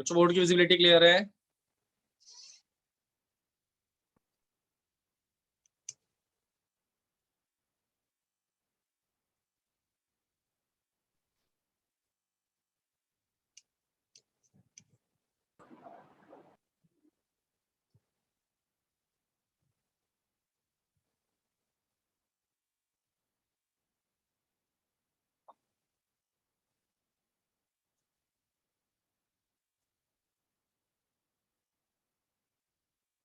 बच्चों बोर्ड की visibility clear है?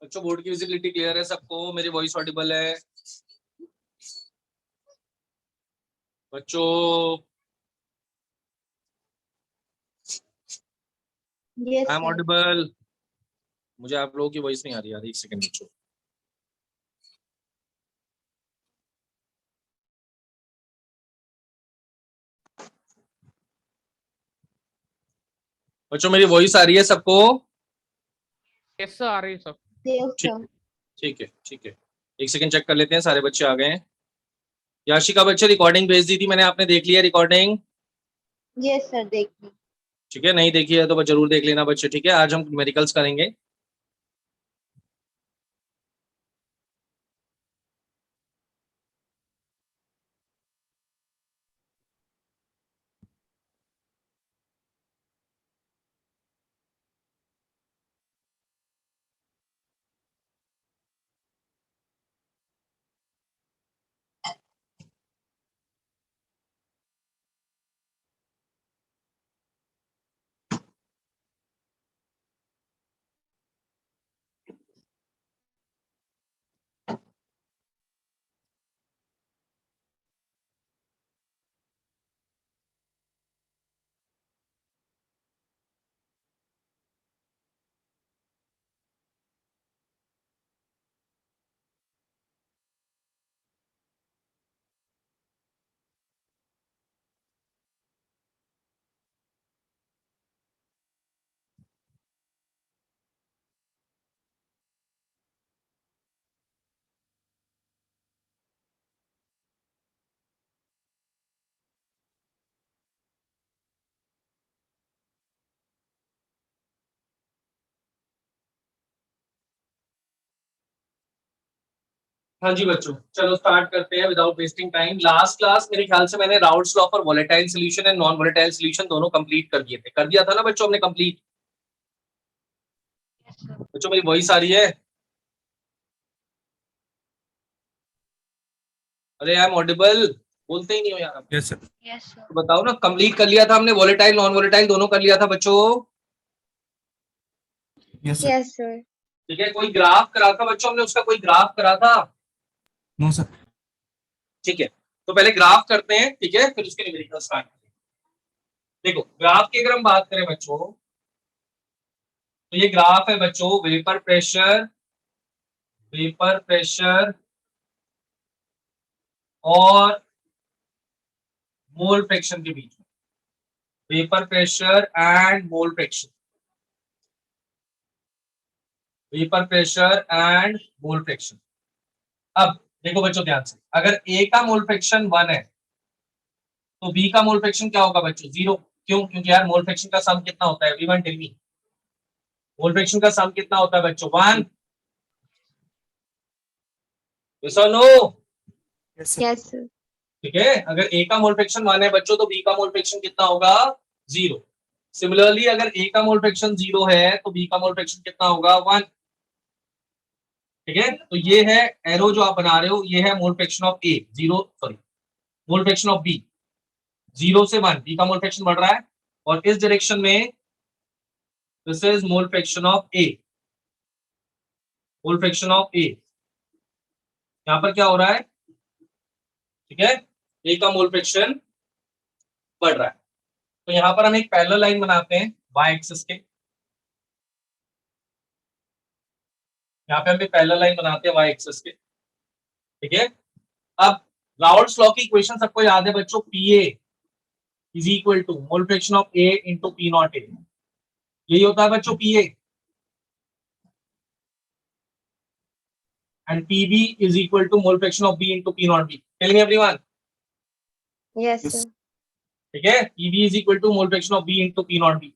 बच्चों बोर्ड की विजिबिलिटी क्लियर है सबको? मेरी वॉइस ऑडिबल है बच्चों? Yes I am sir. Audible? मुझे आप लोगों की वॉइस नहीं आ रही यार, एक सेकंड बच्चों। बच्चों मेरी वॉइस आ रही है सबको? यस सर, आ रही है सर। देव सर। ठीक है ठीक है, एक सेकंड चेक कर लेते हैं। सारे बच्चे आ गए हैं। याशिका बच्चे रिकॉर्डिंग भेज दी थी मैंने, आपने देख लिया रिकॉर्डिंग? यस सर, देखिए। ठीक है, नहीं देखी है तो जरूर देख लेना बच्चे। ठीक है, आज हम न्यूमेरिकल्स करेंगे। हाँ जी बच्चों, चलो स्टार्ट करते हैं without wasting time. Last class मेरे ख्याल से मैंने Raoult's law for volatile solution and non volatile solution दोनों कंप्लीट कर दिए थे। कर दिया था ना बच्चों हमने कंप्लीट? बच्चों मेरी वॉइस आ रही है? अरे आई एम ऑडिबल? बोलते ही नहीं हो यार। Yes sir. Yes sir. तो बताओ ना, कंप्लीट कर लिया था हमने, वोलेटाइल नॉन वोलेटाइल दोनों कर लिया था बच्चों? Yes sir. Yes sir. ठीक है, कोई ग्राफ करा था बच्चों हमने, उसका कोई ग्राफ करा था? No sir. ठीक है, तो पहले ग्राफ करते हैं, ठीक है, फिर उसके न्यूमेरिकल स्टार्ट करेंगे। देखो ग्राफ की अगर हम बात करें बच्चों, तो ये ग्राफ है बच्चों वेपर प्रेशर और मोल फ्रैक्शन के बीच में। Vapour pressure and mole fraction, vapour pressure and mole fraction. अब देखो बच्चों ध्यान से, अगर ए का मोल फ्रैक्शन 1 है तो बी का मोल फ्रैक्शन क्या होगा बच्चों? 0। क्यों? क्योंकि यार मोल फ्रैक्शन का सम कितना होता है? Everyone tell me, mole fraction का सम कितना होता है बच्चों? 1। यस और no? Yes sir. Yes sir. ठीक है, अगर ए का मोल फ्रैक्शन 1 है बच्चों तो बी का मोल फ्रैक्शन कितना होगा? 0। सिमिलरली अगर ए का मोल फ्रैक्शन 0 है तो बी का मोल फ्रैक्शन कितना होगा? 1। ठीक है, तो ये है एरो जो आप बना रहे हो, ये है mole fraction of A, 0 sorry mole fraction of B, 0 से 1 बी का मोल फ्रैक्शन बढ़ रहा है, और इस डायरेक्शन में this is mole fraction of A, mole fraction of A. यहां पर क्या हो रहा है? ठीक है, ए का मोल फ्रैक्शन बढ़ रहा है। तो यहां पर हम एक पैरेलल लाइन बनाते हैं वाई एक्सिस के, यहाँ पे हम एक पैरेलल लाइन बनाते हैं वाई एक्सिस के। ठीक है, अब राउल्ट्स लॉ की इक्वेशन सबको याद है बच्चों, PA is equal to mole fraction of A into P naught A. यही होता है बच्चों PA, and PB is equal to mole fraction of B into P naught B. Tell me everyone. Yes sir. ठीक है, PB is equal to mole fraction of B into P naught B.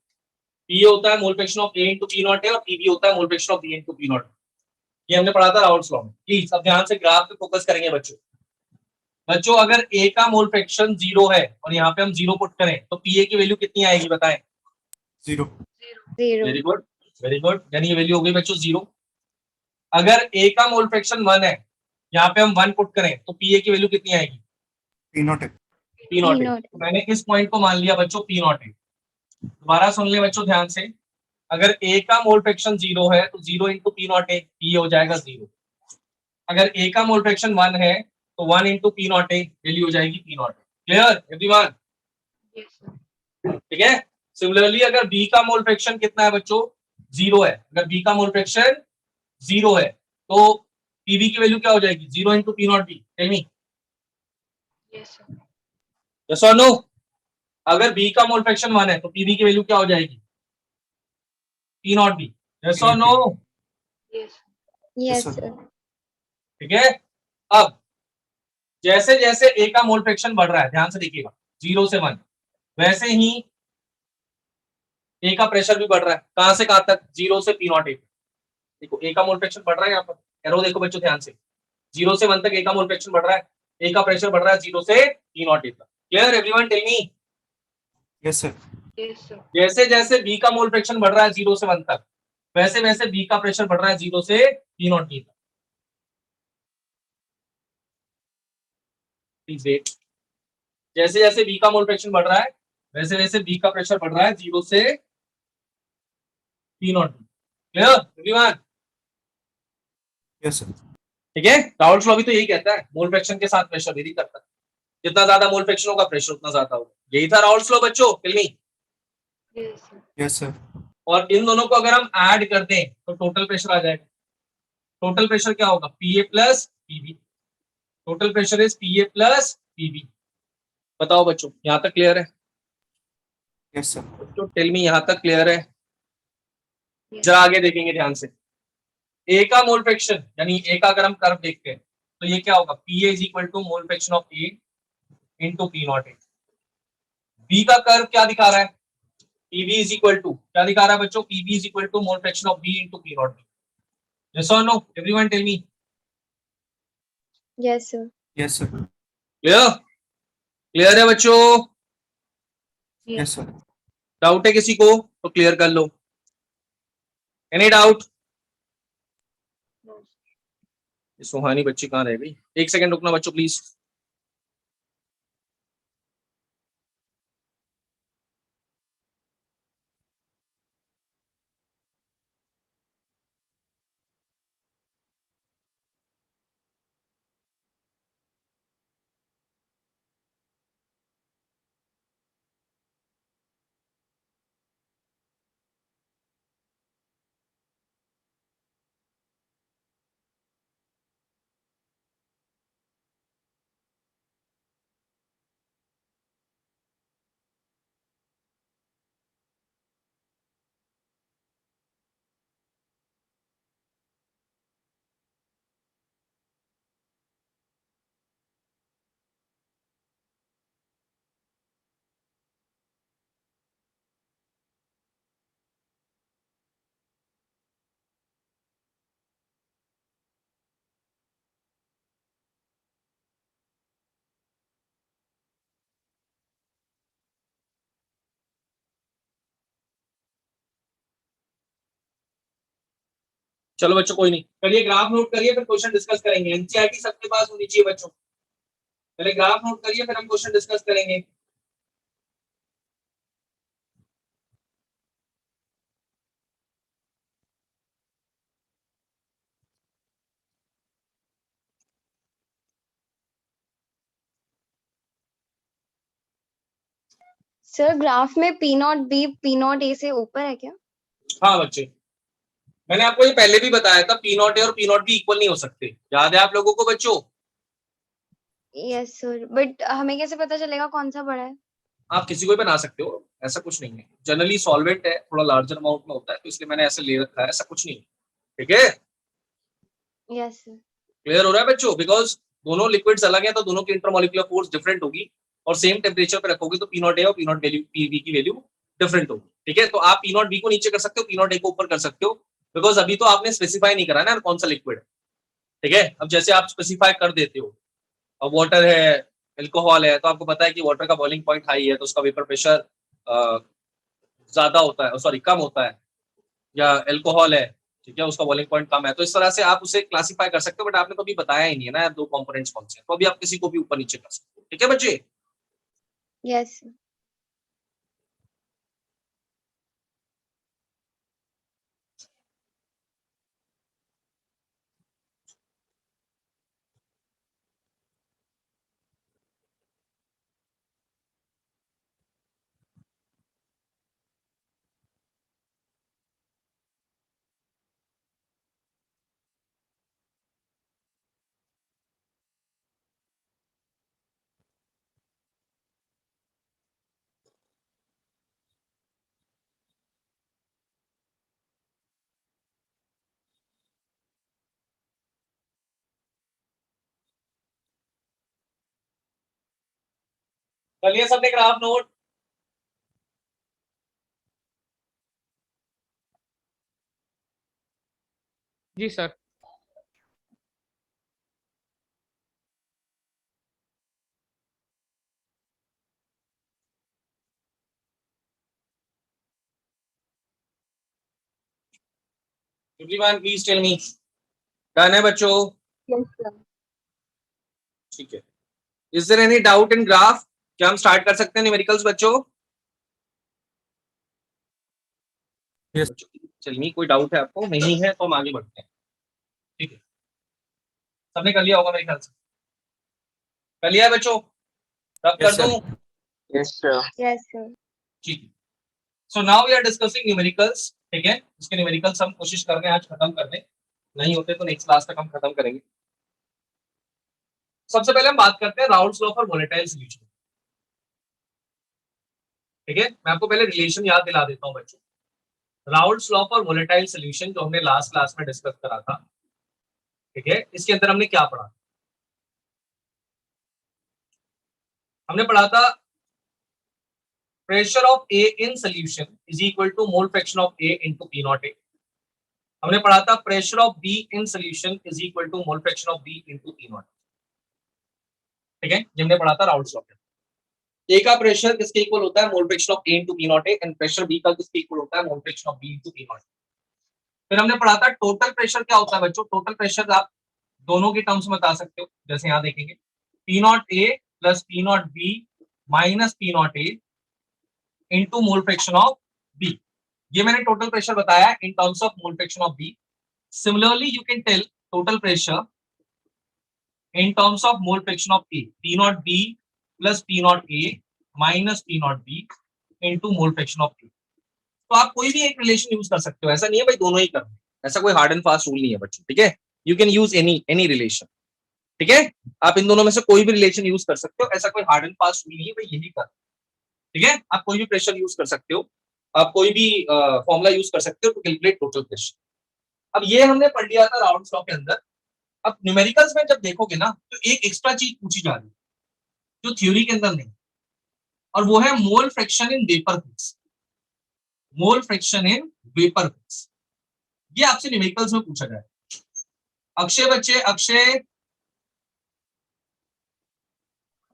P होता है mole fraction of A into P naught है और PV होता है mole fraction of B into P not. ये हमने पढ़ा था राउल्स लॉ में। प्लीज अब ध्यान से ग्राफ पे फोकस करेंगे बच्चों। बच्चों अगर A का मोल फ्रैक्शन 0 है और यहाँ पे हम 0 पुट करें तो PA की वैल्यू कितनी आएगी बताएं? 0. 0. Very good, very good. यानी ये वैल्यू हो गई बच्चों 0। अगर A का मोल फ्रैक्शन 1 है, यहाँ पे हम 1 पुट करें तो PA की वैल्यू कितनी आएगी? P naught है. P नॉट है। P0. तो मैंने इस पॉइंट को मान लिया बच्चों P नॉट है। दोबारा सुन ले बच्चों ध्यान से। अगर A का मोल फ्रैक्शन 0 है तो 0 इंटू पी नॉट है, P हो जाएगा 0। अगर A का मोल फ्रैक्शन 1 है तो 1 इंटू पी नॉट है, वैल्यू हो जाएगी P नॉट। Clear everyone? ठीक है। सिमिलरली अगर B का मोल फ्रैक्शन कितना है बच्चों? 0 है। अगर B का मोल फ्रैक्शन 0 है तो PB की वैल्यू क्या हो जाएगी? 0 into P naught B. Tell me yes और नो। अगर B का मोल फ्रैक्शन 1 है तो PB की वैल्यू क्या हो जाएगी? P naught B. यस और नो? Yes, sir. sir. ठीक है। अब जैसे जैसे A का मोल फ्रैक्शन बढ़ रहा है, ध्यान से देखिएगा, 0 से 1, वैसे ही A का प्रेशर भी बढ़ रहा है। कहां से कहां तक? 0 से पी नॉट ए। देखो A का मोल फ्रैक्शन बढ़ रहा है, यहाँ पर एरो देखो बच्चों ध्यान से। 0 से 1 तक A का मोल फ्रैक्शन बढ़ रहा है, A का प्रेशर बढ़ रहा है 0 से पी नॉट ए तक। Clear everyone? Tell me. Yes sir. जैसे जैसे B का मोल फ्रैक्शन बढ़ रहा है 0 से 1 तक, वैसे वैसे B का प्रेशर बढ़ रहा है 0 से पी नॉट ए तक। Please wait. जैसे जैसे B का मोल फ्रैक्शन बढ़ रहा है वैसे वैसे B का प्रेशर बढ़ रहा है 0 से P not. Clear everyone? Yes sir. ठीक है। राउल्स लॉ भी तो यही कहता है, मोल फ्रैक्शन के साथ प्रेशर वेरी करता है। जितना ज्यादा मोल फ्रैक्शन होगा प्रेशर उतना ज्यादा होगा। यही था राउल्स लॉ बच्चों। Tell me. Yes sir. और इन दोनों को अगर हम ऐड कर दें तो टोटल प्रेशर आ जाएगा। टोटल प्रेशर क्या होगा? PA plus PB। Total pressure is PA plus PB। बताओ बच्चों, यहां तक क्लियर है? Yes sir. बच्चों टेल मी, यहां तक क्लियर है? जरा आगे देखेंगे ध्यान से। A का मोल फ्रैक्शन यानी A का अगर हम कर्व देखते हैं तो ये क्या होगा? PA is equal to mole fraction of A into P naught A. B का कर्व क्या दिखा रहा है? PB इज इक्वल टू क्या दिखा रहा है बच्चों? PB is equal to mole fraction of B into P naught B. Yes और no? Everyone tell me. Yes, sir. Yes sir. Clear? Clear है बच्चों? Yes sir. डाउट है किसी को तो क्लियर कर लो। Any doubt? सुहानी बच्ची कहाँ रह गई? एक सेकंड रुकना बच्चों प्लीज। चलो बच्चों कोई नहीं, करिए ग्राफ नोट करिए, फिर क्वेश्चन डिस्कस करेंगे। एनसीईआरटी सबके पास होनी चाहिए बच्चों। पहले ग्राफ नोट करिए फिर हम क्वेश्चन डिस्कस करेंगे। सर ग्राफ में P not B P not A से ऊपर है क्या? हाँ बच्चे, मैंने आपको ये पहले भी बताया था, पी नॉट ए और पी नॉट बी इक्वल नहीं हो सकते। याद है आप लोगों को बच्चों? यस सर, बट हमें कैसे पता चलेगा कौन सा बड़ा है? आप किसी को भी बना सकते हो, ऐसा कुछ नहीं है। जनरली सॉल्वेंट है, थोड़ा लार्जर अमाउंट में होता है तो इसलिए मैंने ऐसे ले रखा है, ऐसा कुछ नहीं है। ठीक है? Yes sir. क्लियर हो रहा है बच्चों? बिकॉज दोनों लिक्विड्स अलग हैं तो दोनों की इंटरमोलिकुलर फोर्स डिफरेंट होगी और सेम टेम्परेचर पे रखोगे तो पी नॉट ए और पी नॉट वैल्यू पीवी की वैल्यू डिफरेंट होगी, ठीक है। तो आप पी नॉट बी को नीचे कर सकते हो, पी नॉट ए को ऊपर कर सकते हो, बिकॉज अभी तो आपने स्पेसिफाई नहीं करा ना कौन सा लिक्विड है, ठीक है। अब जैसे आप स्पेसिफाई कर देते हो, अब वाटर है, अल्कोहल है, तो आपको पता है कि वाटर का बॉइलिंग पॉइंट हाई है तो उसका वेपर प्रेशर ज्यादा होता है, सॉरी कम होता है, या अल्कोहल है, ठीक है, उसका बॉइलिंग पॉइंट कम है, तो इस तरह से आप उसे क्लासिफाई कर सकते हो। बट आपने तो अभी बताया ही नहीं है ना दो कंपोनेंट्स कौन से हैं, तो अभी आप किसी को भी ऊपर नीचे कर सकते हो, ठीक है बच्चे। Yes sir. चलिए सबने ग्राफ नोट। जी sir. Everyone please tell me, done है बच्चों? Yes sir. ठीक है। Is there any doubt in graph? क्या हम स्टार्ट कर सकते हैं न्यूमेरिकल्स बच्चों? Yes. चलिए, कोई डाउट है आपको? नहीं है तो हम आगे बढ़ते हैं, ठीक है। सबने कर लिया होगा मेरे ख्याल से, कर लिया है बच्चों? रब कर Yes, sir. दूं? Yes sir. Yes sir. ठीक है। So now we are discussing numericals, ठीक है। इसके न्यूमेरिकल्स हम कोशिश कर रहे हैं आज खत्म करने, नहीं होते तो नेक्स्ट क्लास तक हम खत्म करेंगे। सबसे पहले हम बात करते हैं Raoult's law for volatile solution, ठीक है। मैं आपको पहले रिलेशन याद दिला देता हूं बच्चों। Raoult's law for volatile solution जो हमने लास्ट क्लास में डिस्कस करा था, ठीक है, इसके अंदर हमने क्या पढ़ा? हमने पढ़ा था pressure of A in solution is equal to mole fraction of A into P naught A. हमने पढ़ा था pressure of B in solution is equal to mole fraction of B into P naught, ठीक है। हमने पढ़ा था Raoult's law. ए का pressure किसके इक्वल होता है? Mole fraction of A into P naught A, and pressure B का किसके इक्वल होता है? Mole fraction of B into P naught. फिर हमने पढ़ा था टोटल प्रेशर क्या होता है बच्चों? टोटल प्रेशर आप दोनों के टर्म्स में बता सकते हो, जैसे यहां देखेंगे P naught A plus P naught B minus P naught A into mole fraction of B. ये मैंने टोटल प्रेशर बताया in terms of mole fraction of B. Similarly you can tell total pressure in terms of mole fraction of A, P naught B plus P naught A minus P naught B into mole fraction of A। तो आप कोई भी एक relation use कर सकते हो, ऐसा नहीं है भाई दोनों ही करना, ऐसा कोई हार्ड एंड फास्ट रूल नहीं है बच्चों, ठीक है। You can use any relation, ठीक है। आप इन दोनों में से कोई भी रिलेशन यूज कर सकते हो, ऐसा कोई हार्ड एंड फास्ट रूल नहीं है भाई यही कर, ठीक है। आप कोई भी प्रेशर यूज कर सकते हो, आप कोई भी फॉर्मूला यूज कर सकते हो टू कैलकुलेट टोटल प्रेशर। अब ये हमने पढ़ लिया था राउल्स लॉ के अंदर। अब न्यूमेरिकल्स में जब देखोगे ना तो एक एक्स्ट्रा चीज पूछी जा रही है जो थ्योरी के अंदर नहीं, और वो है mole fraction in vapour phase. Mole fraction in vapour phase ये आपसे न्यूमेरिकल्स में पूछा जाए। अक्षय बच्चे, अक्षय।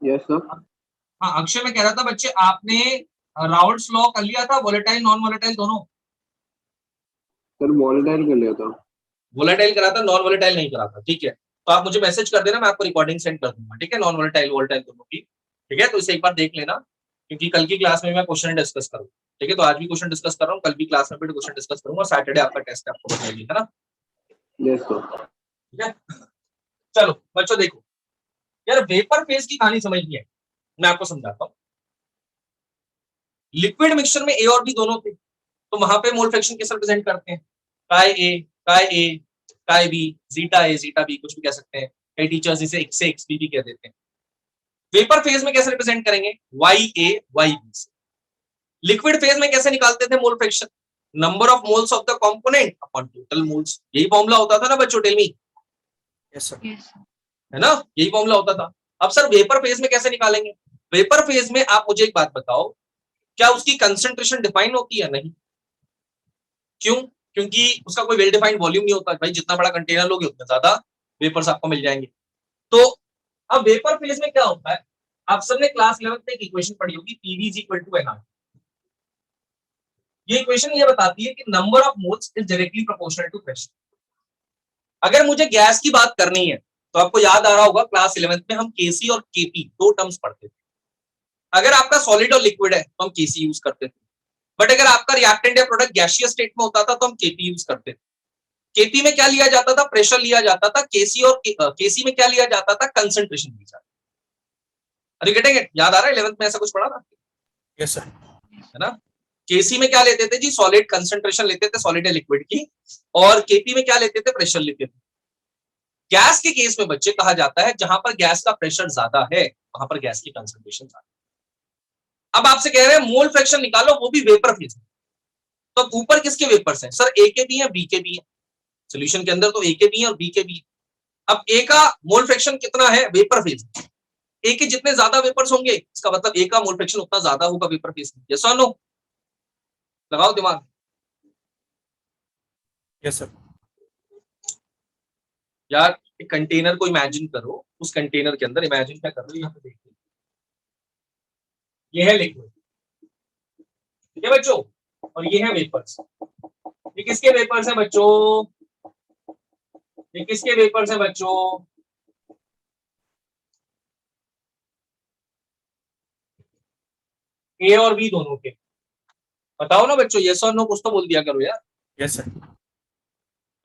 Yes sir. हाँ अक्षय, मैं कह रहा था बच्चे आपने राउल्स लॉ कर लिया था वोलेटाइल नॉन वोलेटाइल दोनों? सर वोलेटाइल कर लिया था। वोलेटाइल करा था, नॉन वोलेटाइल नहीं करा था, ठीक है। तो आप मुझे मैसेज कर देना, मैं आपको रिकॉर्डिंग सेंड कर दूंगा, ठीक है। नॉन वोलेटाइल वोलेटाइल दोनों की, ठीक है। तो इसे एक बार देख लेना, क्योंकि कल की क्लास में मैं क्वेश्चन डिस्कस करूंगा, ठीक है। तो आज भी क्वेश्चन डिस्कस कर रहा हूँ, कल भी क्लास में भी क्वेश्चन डिस्कस करूंगा, सैटरडे आपका टेस्ट है, आपको बताइए, है ना? Yes sir. ठीक है। चलो बच्चों देखो यार, वेपर फेज की कहानी समझनी है, मैं आपको समझाता हूँ। लिक्विड मिक्सचर में ए और बी दोनों थे, तो वहां पे मोल फ्रैक्शन कैसे रिप्रेजेंट करते हैं? काय ए, काय ए, काय बी, जीटा ए, जीटा बी, कुछ भी कह सकते हैं। कई टीचर्स इसे एक्स से एक्स बी भी कह देते हैं। वेपर फेज में कैसे रिप्रेजेंट करेंगे? वाई ए, वाई बी से। लिक्विड फेज में कैसे निकालते थे mole fraction? Number of moles of the component upon total moles. यही फॉर्मूला होता था ना बच्चों, टेल मी, Yes, sir. है ना? यही फॉर्मूला होता था। अब सर वेपर फेज में कैसे निकालेंगे? वेपर फेज में आप मुझे एक बात बताओ, क्या उसकी कंसंट्रेशन डिफाइन होती है? नहीं। क्यों? क्योंकि उसका कोई वेल डिफाइंड वॉल्यूम नहीं होता भाई, जितना बड़ा कंटेनर लोगे उतने ज्यादा वेपर्स आपको मिल जाएंगे। तो अब वेपर फेज में क्या होता है, आप सबने क्लास 11 में एक इक्वेशन पढ़ी होगी, PV is equal to NR. ये इक्वेशन ये बताती है कि number of moles is directly proportional to pressure. अगर मुझे गैस की बात करनी है तो आपको याद आ रहा होगा क्लास 11 में हम केसी और केपी दो टर्म्स पढ़ते थे। अगर आपका सॉलिड और लिक्विड है तो हम केसी यूज करते थे, बट अगर आपका रिएक्टेंट या प्रोडक्ट गैसियस स्टेट में होता था तो हम केपी यूज करते थे। केपी में क्या लिया जाता था? प्रेशर लिया जाता था। केसी और केसी में क्या लिया जाता था? कंसंट्रेशन लिया जाता था। अरे गेटिंग इट? याद आ रहा है 11th में ऐसा कुछ पढ़ा था? Yes sir. है ना? केसी में क्या लेते थे जी? सॉलिड कंसंट्रेशन लेते थे, सॉलिड या लिक्विड की, और केपी में क्या लेते थे? प्रेशर लेते थे। गैस के केस में बच्चे कहा जाता है जहां पर गैस का प्रेशर ज्यादा है वहां पर गैस की कंसंट्रेशन ज्यादा है। अब आपसे कह रहे हैं मोल फ्रैक्शन निकालो, वो भी वेपर फेज में। तो ऊपर किसके वेपर्स हैं? सर ए के भी है, बी के भी है। सोल्यूशन के अंदर तो ए के भी है और बी के भी है। अब ए का मोल फ्रैक्शन कितना है वेपर फेज में? ए के जितने ज्यादा वेपर्स होंगे इसका मतलब ए का मोल फ्रैक्शन उतना ज्यादा होगा वेपर फेज में। यस और नो? लगाओ दिमाग। Yes sir. यार एक कंटेनर को इमेजिन करो, उस कंटेनर के अंदर इमेजिन क्या कर रहे हो, यहाँ पे देखिए ये है लिक्विड, ठीक है बच्चों, और ये है वेपर्स। ये किसके वेपर्स हैं बच्चों? ये किसके वेपर्स हैं बच्चों? ए और बी दोनों के। बताओ ना बच्चों, यस और नो कुछ तो बोल दिया करो यार। Yes sir.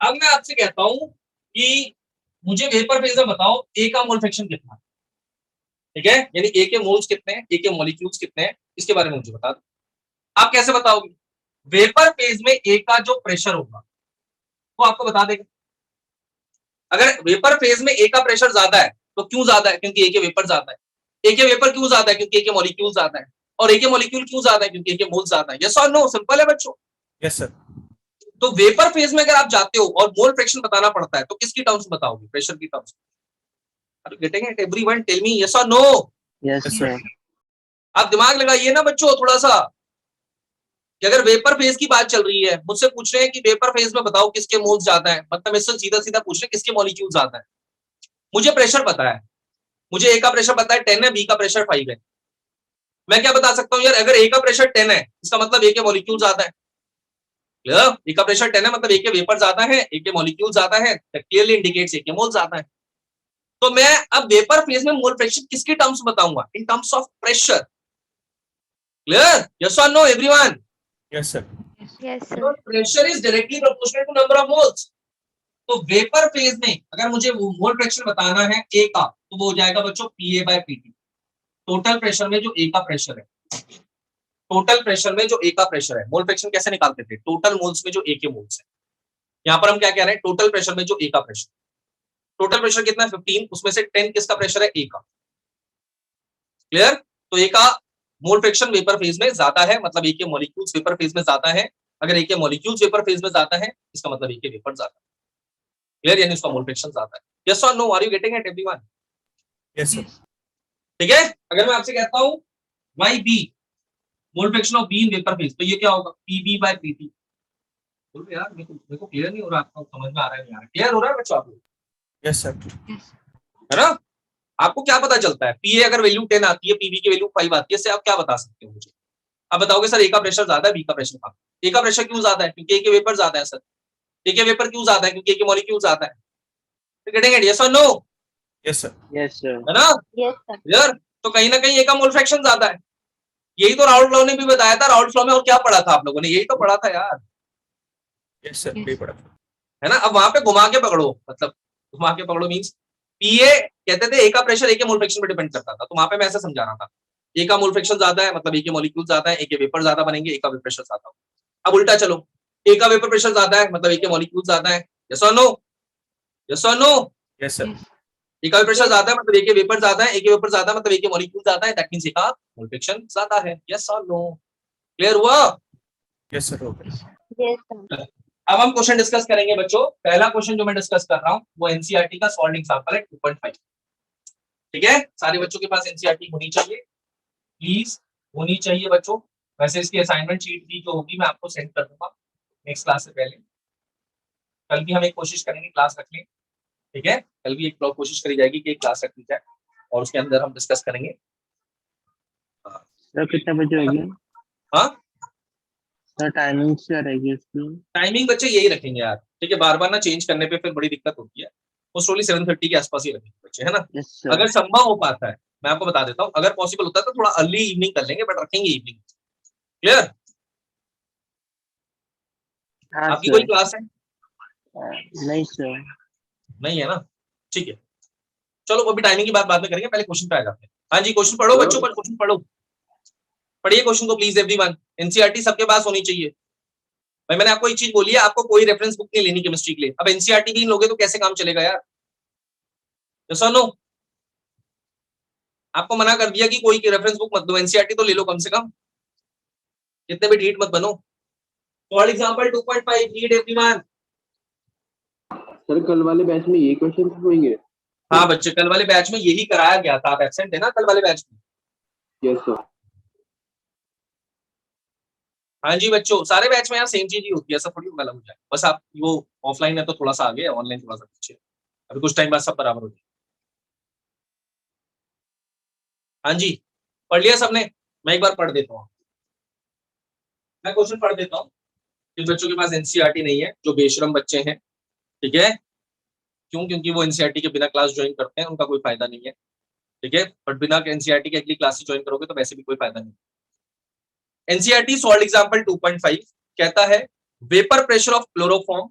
अब मैं आपसे कहता हूं कि मुझे वेपर फेज में बताओ ए का मोल फ्रैक्शन कितना है, ठीक है, यानी ए के मोल्स कितने हैं, ए के मॉलिक्यूल्स कितने हैं, इसके बारे में मुझे बता दो। आप कैसे बताओगे? वेपर फेज में ए का जो प्रेशर होगा वो आपको बता देगा। अगर वेपर फेज में ए का प्रेशर ज्यादा है तो क्यों ज्यादा है? क्योंकि ए के वेपर ज्यादा है। ए के वेपर क्यों ज्यादा है? क्योंकि ए के मॉलिक्यूल ज्यादा है। और ए के मॉलिक्यूल क्यों ज्यादा है? क्योंकि ए के मोल ज्यादा है। यस और नो? सिंपल है बच्चों। Yes sir. तो वेपर फेज में अगर आप जाते हो और मोल फ्रैक्शन बताना पड़ता है तो किसकी टर्म्स बताओगे? प्रेशर की terms. Are you getting it everyone? Tell me yes और नो? Yes sir. आप दिमाग लगाइए ना बच्चों थोड़ा सा, कि अगर वेपर फेज की बात चल रही है, मुझसे पूछ रहे हैं कि वेपर फेज में बताओ किसके मोल्स ज्यादा है, मतलब इससे सीधा सीधा पूछ रहे हैं किसके मॉलिक्यूल ज्यादा है। मुझे प्रेशर पता है, मुझे ए का प्रेशर पता है 10 है, बी का प्रेशर 5 है। मैं क्या बता सकता हूं यार, अगर ए का प्रेशर 10 है इसका मतलब ए के मॉलिक्यूल ज्यादा है। क्लियर? ए का प्रेशर 10 है मतलब ए के वेपर ज्यादा है, ए के मॉलिक्यूल ज्यादा है, दैट क्लियरली इंडिकेट्स ए के मोल ज्यादा है। तो मैं अब वेपर फेज में मोल फ्रैक्शन किसकी टर्म्स बताऊंगा? In terms of pressure. Clear? Yes और no everyone? Yes sir. Yes, sir. Pressure is directly proportional to number of moles. तो वेपर फेज में अगर मुझे मोल फ्रैक्शन बताना है ए का तो वो हो जाएगा बच्चों पीए बाय पीटी। टोटल प्रेशर में जो ए का प्रेशर है, टोटल प्रेशर में जो ए का प्रेशर है, मोल फ्रैक्शन कैसे निकालते थे? टोटल मोल्स में जो ए के मोल्स है। यहाँ पर हम क्या कह रहे हैं? टोटल प्रेशर में जो ए का प्रेशर। टोटल प्रेशर कितना है? 15, उसमें से 10 किसका प्रेशर है? ए का। क्लियर? तो ए का मोल फ्रैक्शन वेपर फेज में ज्यादा है, मतलब ए के मॉलिक्यूल्स वेपर फेज में ज्यादा है। अगर ए के मॉलिक्यूल्स वेपर फेज में ज्यादा है इसका मतलब ए के वेपर ज्यादा है। क्लियर? यानी उसका मोल फ्रैक्शन ज्यादा है। यस और no? Are you getting it everyone? Yes sir. ठीक है। अगर मैं आपसे कहता हूं Y B mole fraction of B in vapour phase, तो ये क्या होगा? PB by PT. बोलो यार मेरे को क्लियर नहीं हो रहा, आपको समझ में आ रहा है नहीं आ रहा? क्लियर हो रहा है बच्चों आप लोग? Yes sir. है ना? आपको क्या पता चलता है? पीए अगर वैल्यू 10 आती है, पीबी की वैल्यू 5 आती है, इससे आप क्या बता सकते हो मुझे? अब बताओगे सर ए का प्रेशर ज्यादा है, बी का प्रेशर कम। ए का प्रेशर क्यों ज्यादा है? क्योंकि ए के वेपर ज्यादा है सर। ए के वेपर क्यों ज्यादा है? क्योंकि ए के मॉलिक्यूल ज्यादा है। Getting it? यस और no? Yes sir. Yes sir. है ना? Yes, sir. यार तो कहीं ना कहीं ए का मोल फ्रैक्शन ज्यादा है। यही तो राउल्ट लॉ ने भी बताया था। राउल्ट लॉ में और क्या पढ़ा था आप लोगों ने? यही तो पढ़ा था यार, यस सर। भी पड़ा। है ना? अब वहां पे घुमा के पकड़ो, मतलब घुमा के पकड़ो मींस पीए कहते थे ए का प्रेशर ए के मोल फ्रैक्शन पर डिपेंड करता था, तो वहां पे मैं ऐसा समझा रहा था ए का मोल फ्रैक्शन ज्यादा है मतलब ए के मॉलिक्यूल ज्यादा है, ए के वेपर ज्यादा बनेंगे, ए का वेपर प्रेशर ज्यादा होगा। अब उल्टा चलो, ए का वेपर प्रेशर ज्यादा है मतलब ए के मॉलिक्यूल ज्यादा है। यस और नो? यस और नो? Yes sir. ए का प्रेशर ज्यादा है मतलब ए के वेपर ज्यादा है, ए के वेपर ज्यादा है मतलब ए के मॉलिक्यूल ज्यादा है, दैट मींस ए का मोल फ्रैक्शन ज्यादा है। यस और नो? क्लियर हुआ? Yes sir. Okay. Yes, sir. अब हम क्वेश्चन डिस्कस करेंगे बच्चों। पहला क्वेश्चन जो मैं डिस्कस कर रहा हूं वो एनसीईआरटी का सॉल्व एग्जांपल है 2.5। ठीक है, सारे बच्चों के पास एनसीईआरटी होनी चाहिए, प्लीज होनी चाहिए बच्चों। वैसे इसकी असाइनमेंट शीट भी जो होगी मैं आपको सेंड कर दूंगा नेक्स्ट क्लास से पहले। कल भी हम एक कोशिश करेंगे क्लास रख लें, ठीक है, कल भी एक कोशिश करी जाएगी कि एक क्लास रख ली जाए और उसके अंदर हम डिस्कस करेंगे। सर कितने बजे होगी? हाँ सर टाइमिंग क्या रहेगी इसकी? टाइमिंग बच्चे यही रखेंगे यार, ठीक है, बार बार ना चेंज करने पे फिर बड़ी दिक्कत होती है। मोस्ट प्रोबेबली 7:30 के आसपास ही रखेंगे बच्चे, है ना। Yes sir. अगर संभव हो पाता है मैं आपको बता देता हूँ, अगर पॉसिबल होता है तो थोड़ा अर्ली इवनिंग कर लेंगे, बट रखेंगे इवनिंग। क्लियर? हाँ आपकी कोई सर। क्लास है? नहीं सर। नहीं है ना, ठीक है, चलो अभी टाइमिंग की बात बाद में करेंगे, पहले क्वेश्चन पे आ जाते हैं। हाँ जी, क्वेश्चन पढ़ो बच्चों, पर क्वेश्चन पढ़ो, पढ़िए क्वेश्चन को प्लीज एवरीवन। एनसीईआरटी सबके पास होनी चाहिए भाई। मैंने आपको एक चीज बोली है, आपको कोई रेफरेंस बुक नहीं लेनी केमिस्ट्री के लिए। अब एनसीईआरटी भी नहीं लोगे तो कैसे काम चलेगा यार? यस और नो? आपको मना कर दिया कि कोई रेफरेंस बुक मत लो, एनसीईआरटी तो ले लो कम से कम, कितने भी ढीठ मत बनो। For example 2.5 read everyone. Sir कल वाले बैच में ये क्वेश्चन होंगे? हाँ बच्चे, कल वाले बैच में यही कराया गया था, आप एब्सेंट है ना कल वाले बैच में? Yes sir. हाँ जी बच्चों, सारे बैच में यार सेम चीज ही होती है, ऐसा थोड़ी अलग हो जाए। बस आप वो ऑफलाइन है तो थोड़ा सा आगे, ऑनलाइन थोड़ा सा पीछे, अभी कुछ टाइम बाद सब बराबर हो जाए। हाँ जी, पढ़ लिया सबने? मैं एक बार पढ़ देता हूँ, मैं क्वेश्चन पढ़ देता हूँ। जिन बच्चों के पास एनसीईआरटी नहीं है, जो बेशरम बच्चे हैं, ठीक है, क्यों? क्योंकि वो एनसीईआरटी के बिना क्लास ज्वाइन करते हैं, उनका कोई फायदा नहीं है, ठीक है, बट बिना एनसीईआरटी के अगली क्लास ज्वाइन करोगे तो वैसे भी कोई फायदा नहीं। एनसीईआरटी सॉल्व एग्जांपल 2.5 कहता है vapour pressure of chloroform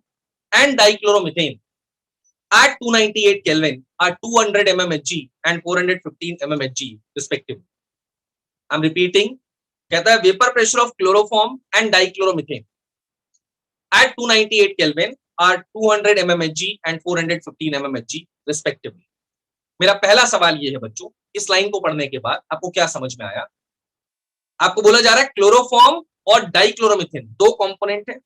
and dichloromethane at 298 Kelvin are 200 mmHg and 415 mmHg respectively. I'm repeating, कहता है vapour pressure of chloroform and dichloromethane at 298 Kelvin are 200 mmHg and 415 mmHg respectively. मेरा पहला सवाल ये है बच्चों, इस लाइन को पढ़ने के बाद आपको क्या समझ में आया? आपको बोला जा रहा है क्लोरोफॉर्म और डाइक्लोरोमीथेन दो कंपोनेंट है,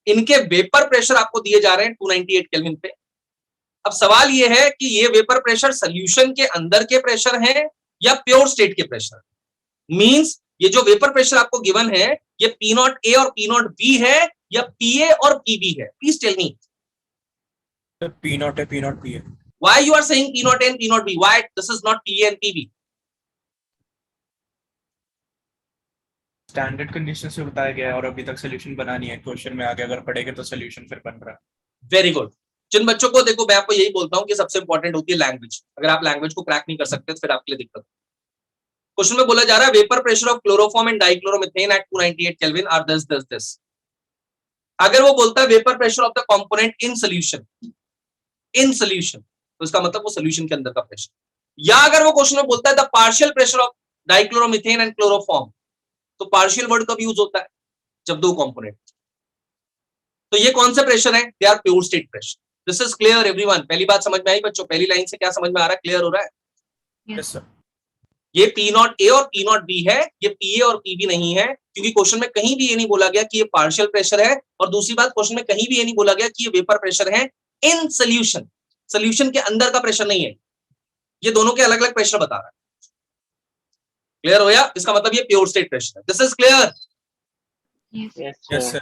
इनके वेपर प्रेशर आपको दिए जा रहे हैं 298 केल्विन पे। अब सवाल ये है कि ये वेपर प्रेशर सोल्यूशन के अंदर के प्रेशर हैं या प्योर स्टेट के प्रेशर? मींस ये जो वेपर प्रेशर आपको गिवन है, ये पी नॉट ए और पी नॉट बी है या पीए और पीबी है? Please tell me. P naught है, पी नॉट बी है। Why you are saying P naught A and P naught B? Why this is not PA and PB? Standard condition से बताया गया है और अभी तक सोल्यूशन बना नहीं है, क्वेश्चन में आगे अगर पढ़ेंगे तो सोल्यूशन फिर बन रहा है। Very good. जिन बच्चों को, देखो मैं आपको यही बोलता हूं कि सबसे इंपॉर्टेंट होती है लैंग्वेज। अगर आप लैंग्वेज को क्रैक नहीं कर सकते तो फिर आपके लिए दिक्कत। क्वेश्चन में बोला जा रहा है vapour pressure of chloroform and dichloromethane at 298 kelvin are this. अगर वो बोलता है vapour pressure of the component in solution, तो इसका मतलब वो सोल्यूशन के अंदर का प्रेशर। या अगर वो क्वेश्चन में बोलता है the partial pressure of dichloromethane and chloroform, तो पार्शियल वर्ड कब यूज होता है? जब दो कंपोनेंट। तो ये कौन से प्रेशर है? They are pure state pressure. This is clear everyone? पहली बात समझ में आई बच्चों? पहली लाइन से क्या समझ में आ रहा है? क्लियर हो रहा है? Yes sir. ये पी नॉट ए और पी नॉट बी है, ये पीए और पीबी नहीं है, क्योंकि क्वेश्चन में कहीं भी ये नहीं बोला गया कि ये पार्शियल प्रेशर है। और दूसरी बात, क्वेश्चन में कहीं भी ये नहीं बोला गया कि ये वेपर प्रेशर है इन सोल्यूशन, सोल्यूशन के अंदर का प्रेशर नहीं है। ये दोनों के अलग अलग प्रेशर बता रहा है। क्लियर हो या? इसका मतलब ये प्योर स्टेट प्रेशर है। This is clear? Yes sir.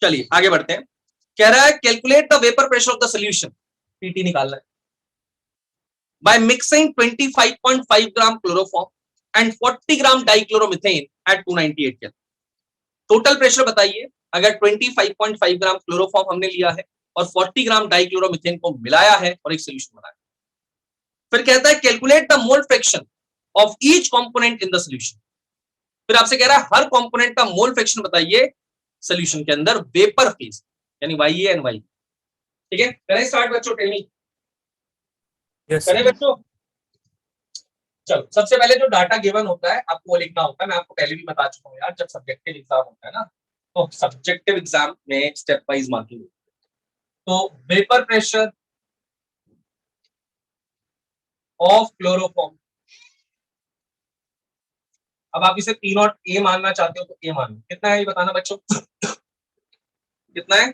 चलिए आगे बढ़ते हैं। कह रहा है calculate the vapour pressure of the solution, PT निकालना है, by mixing 25.5 gram chloroform and 40 gram dichloromethane at 298 Kelvin. Total pressure बताइए। अगर 25.5 ग्राम क्लोरोफॉर्म हमने लिया है और 40 ग्राम डाइक्लोरोमीथेन को मिलाया है और एक सोल्यूशन बनाया, फिर कहता है calculate the mole fraction of each component in the solution. फिर आपसे कह रहा है हर कंपोनेंट का मोल फ्रैक्शन बताइए सोल्यूशन के अंदर वेपर फेज, यानी वाई एंड वाई। ठीक है, करें स्टार्ट बच्चों? टेल मी, यस करें सर। बच्चों? चलो, सबसे पहले जो डाटा गिवन होता है आपको वो लिखना होता है। मैं आपको पहले भी बता चुका हूँ यार, जब सब्जेक्टिव एग्जाम होता है ना, तो सब्जेक्टिव एग्जाम में स्टेप वाइज मार्किंग होती है। तो वेपर प्रेशर ऑफ क्लोरोफॉर्म, अब आप इसे पी नॉट ए मानना चाहते हो तो ए मान लो। कितना है ये बताना बच्चों? कितना है?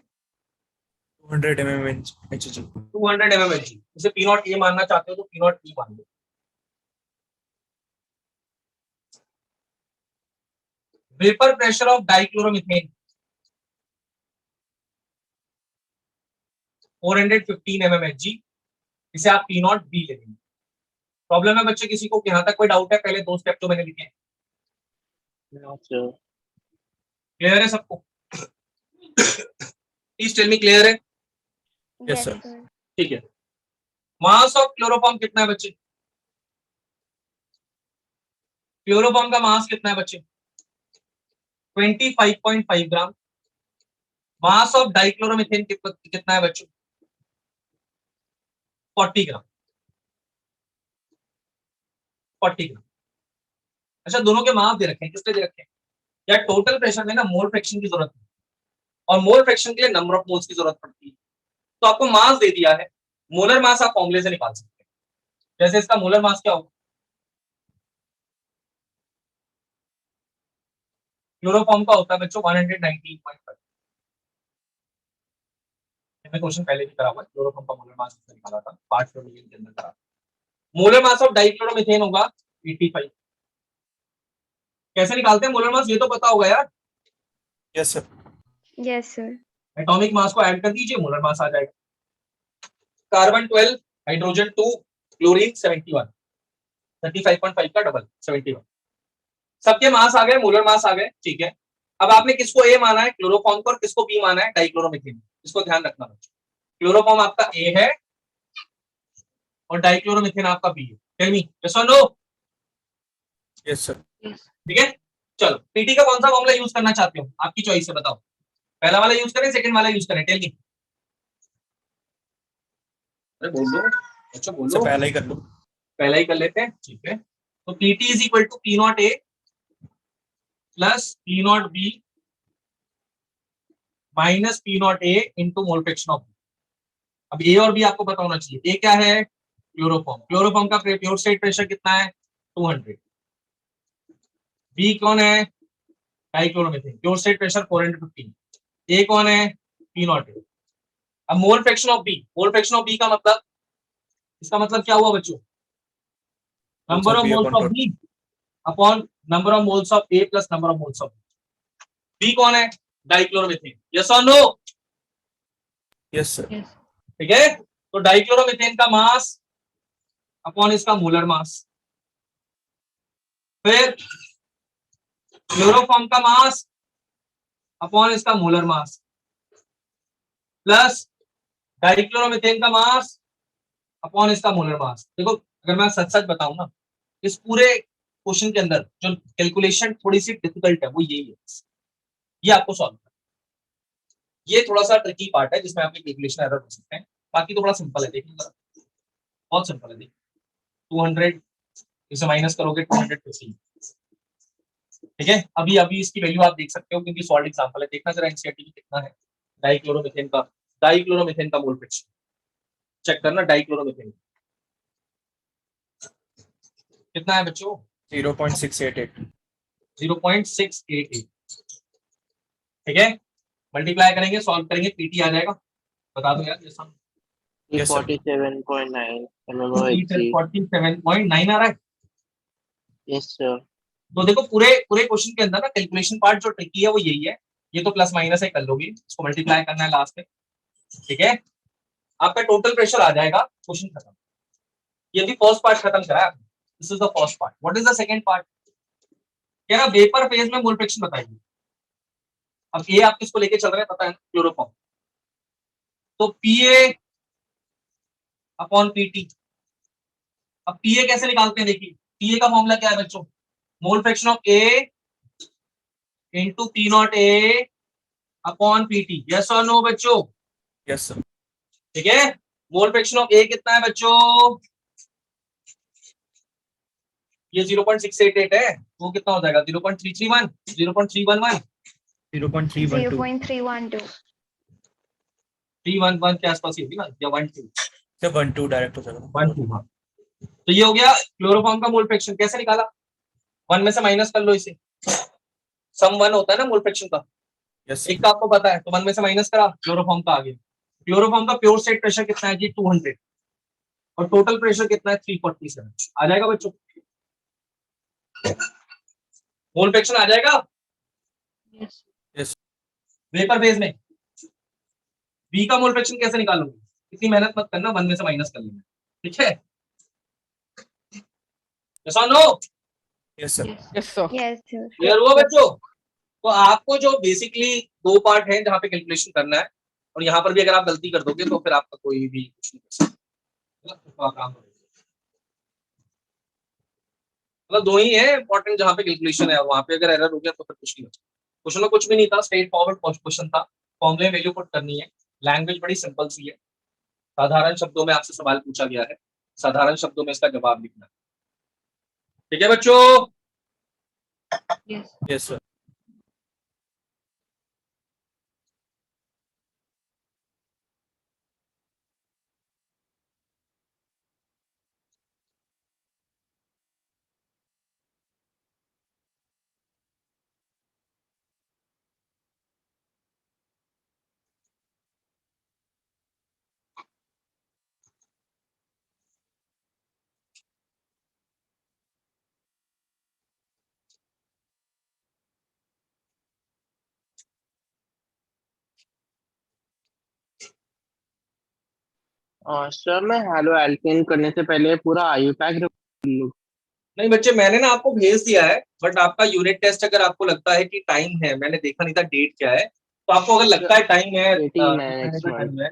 200 mmHg। 200 mmHg। इसे पी नॉट ए मानना चाहते हो तो पी नॉट ई मान लो। Vapour pressure of dichloromethane 415 mmHg, इसे आप P नॉट बी ले लेंगे। प्रॉब्लम है बच्चे किसी को यहाँ तक कोई डाउट है? पहले दो स्टेप जो मैंने लिखे हैं नो सर। क्लियर है सबको? प्लीज टेल मी, क्लियर है? Yes, Yes, sir. sir. ठीक है। मास ऑफ क्लोरोफॉर्म कितना है बच्चे? क्लोरोफॉर्म का मास कितना है बच्चे? 25.5 ग्राम। मास ऑफ डाइक्लोरोमीथेन कितना है बच्चों? 40 ग्राम। 40 ग्राम। अच्छा, दोनों के मास दे रखे हैं, किसने दे रखे हैं? या टोटल प्रेशर में ना मोल फ्रैक्शन की जरूरत है, और मोल फ्रैक्शन के लिए नंबर ऑफ मोल्स की जरूरत पड़ती है। तो आपको मास दे दिया है, मोलर मास आप फॉर्मूले से निकाल सकते हैं। जैसे इसका मोलर मास क्या होगा? क्लोरोफॉर्म का होता है बच्चों 119.5। मैंने क्वेश्चन पहले भी करा हुआ है, क्लोरोफॉर्म का मोलर मास निकाला था, 5 मिलियन के अंदर करा। मोलर मास ऑफ डाइक्लोरोमीथेन होगा 85। कैसे निकालते हैं मोलर मास, ये तो पता होगा यार। Yes sir. Yes, sir. Atomic mass को ऐड कर दीजिए, मोलर मास आ जाएगा। कार्बन 12, हाइड्रोजन 2, क्लोरीन 71, 35.5 का डबल 71। सबके मास आ गए, मोलर मास आ गए, ठीक है। अब आपने किसको ए माना है? क्लोरोफॉर्म को। और किसको बी माना है? डाइक्लोरोमीथेन। इसको ध्यान रखना बच्चों, क्लोरोफॉर्म आपका ए है और डाइक्लोरोमीथेन आपका बी है। टेल मी यस और नो। Yes sir. ठीक है, चलो पीटी का कौन सा फॉर्मूला यूज करना चाहते हो? आपकी चॉइस है, बताओ। पहला वाला यूज करें, सेकंड वाला यूज करें? Tell me. अरे बोल दो, अच्छा बोल सर दो। पहला ही कर लो। पहला ही कर लेते हैं, ठीक है। तो PT is equal to P naught A plus P naught B minus P naught A into mole fraction of. अब ए और बी आपको पता होना चाहिए। ए क्या है? क्लोरोफॉर्म। क्लोरोफॉर्म का प्योर स्टेट प्रेशर कितना है? 200। बी कौन है? Dichloromethane, pure state pressure 415। A कौन है? P naught A. अब mole fraction of B, mole fraction of B का मतलब, इसका मतलब क्या हुआ बच्चों? Number of moles of B upon number of moles of A plus number of moles of B. कौन है? डाइक्लोरोमीथेन। यस और नो? Yes sir. ठीक है, तो डाइक्लोरोमीथेन का मास अपॉन इसका मोलर मास, फिर क्लोरोफॉर्म का मास अपॉन इसका मोलर मास, प्लस डाइक्लोरोमीथेन का मास अपॉन इसका मोलर मास। देखो, अगर मैं सच सच बताऊं ना, इस पूरे क्वेश्चन के अंदर जो कैलकुलेशन थोड़ी सी डिफिकल्ट है वो यही है। ये आपको सॉल्व करना, ये थोड़ा सा ट्रिकी पार्ट है जिसमें आपके कैलकुलेशन एरर हो सकते हैं। बाकी तो बड़ा सिंपल है, देखिए जरा, बहुत सिंपल है। देखिए 200 इसे माइनस करोगे 250। ठीक है, अभी अभी इसकी वैल्यू आप देख सकते हो क्योंकि सॉल्व एग्जांपल है। देखना जरा एनसीईआरटी में कितना है डाइक्लोरोमीथेन का मोल फ्रैक्शन चेक करना। डाइक्लोरोमीथेन कितना है बच्चों? 0.688। 0.688। ठीक है, मल्टीप्लाई करेंगे, सॉल्व करेंगे, पीटी आ जाएगा। बता दो यार, ये सम 47.9 mmHg। 47.9 आ रहा है। Yes sir. तो देखो, पूरे पूरे क्वेश्चन के अंदर ना कैलकुलेशन पार्ट जो ट्रिकी है वो यही है। ये तो प्लस माइनस है, कर लोगे, इसको मल्टीप्लाई करना है लास्ट में। ठीक है, आपका टोटल प्रेशर आ जाएगा, क्वेश्चन खत्म। ये भी फर्स्ट पार्ट खत्म करा है आपने। This is the first part. What is the second part? कह रहा वेपर फेज में मोल फ्रैक्शन बताइए। अब ये आप किसको लेके चल रहे हैं पता है? क्लोरोफॉर्म। तो पीए अपॉन पीटी। अब पीए कैसे निकालते हैं? देखिए, पीए का फॉर्मूला क्या है बच्चों? मोल fraction of A into P naught A upon PT. Yes और नो बच्चों? Yes sir. ठीक है, मोल फ्रैक्शन ऑफ ए कितना है बच्चों? ये 0.688 है, वो कितना हो जाएगा? 0.331, 0.311, 0.312। 0.312. 311 के आसपास ही होगी ना, या 12? सर 12 डायरेक्ट हो जाएगा। 12, हाँ। तो ये हो गया क्लोरोफॉर्म का मोल फ्रैक्शन। कैसे निकाला? 1 में से माइनस कर लो इसे, सम 1 होता है ना मोल फ्रैक्शन का। यस एक का आपको पता है, तो 1 में से माइनस करा, क्लोरोफॉर्म का आ गया। क्लोरोफॉर्म का प्योर स्टेट प्रेशर कितना है जी? 200। और टोटल प्रेशर कितना है? 347। आ जाएगा बच्चों, मोल फ्रैक्शन आ जाएगा। Yes. वेपर फेज में बी का मोल फ्रैक्शन कैसे निकालोगे? इतनी मेहनत मत करना, 1 में से माइनस कर लेना, ठीक है? yes or no? Yes sir. Yes sir. Yes, sir. Clear हुआ बच्चों? तो आपको जो बेसिकली 2 पार्ट है जहां पे कैलकुलेशन करना है, और यहाँ पर भी अगर आप गलती कर दोगे तो फिर आपका कोई भी कुछ नहीं कर सकता, तो आप काम करोगे। मतलब 2 ही है इंपॉर्टेंट जहां पे कैलकुलेशन है, और वहां पे अगर एरर हो गया तो फिर कुछ नहीं बचा। क्वेश्चन में कुछ भी नहीं था, स्ट्रेट फॉरवर्ड क्वेश्चन था, फॉर्मूले वैल्यू पुट करनी है, लैंग्वेज बड़ी सिंपल सी है, साधारण शब्दों में आपसे सवाल पूछा गया है, साधारण शब्दों में इसका जवाब लिखना है, ठीक है बच्चों? Yes sir. सर मैं हेलो एल्केन करने से पहले पूरा आयु पैक लूँ? नहीं बच्चे, मैंने ना आपको भेज दिया है, बट आपका यूनिट टेस्ट अगर आपको लगता है कि टाइम है, मैंने देखा नहीं था डेट क्या है, तो आपको अगर लगता है टाइम है, 18 है एक महीने नेक्स्ट का मंथ। टाइम है,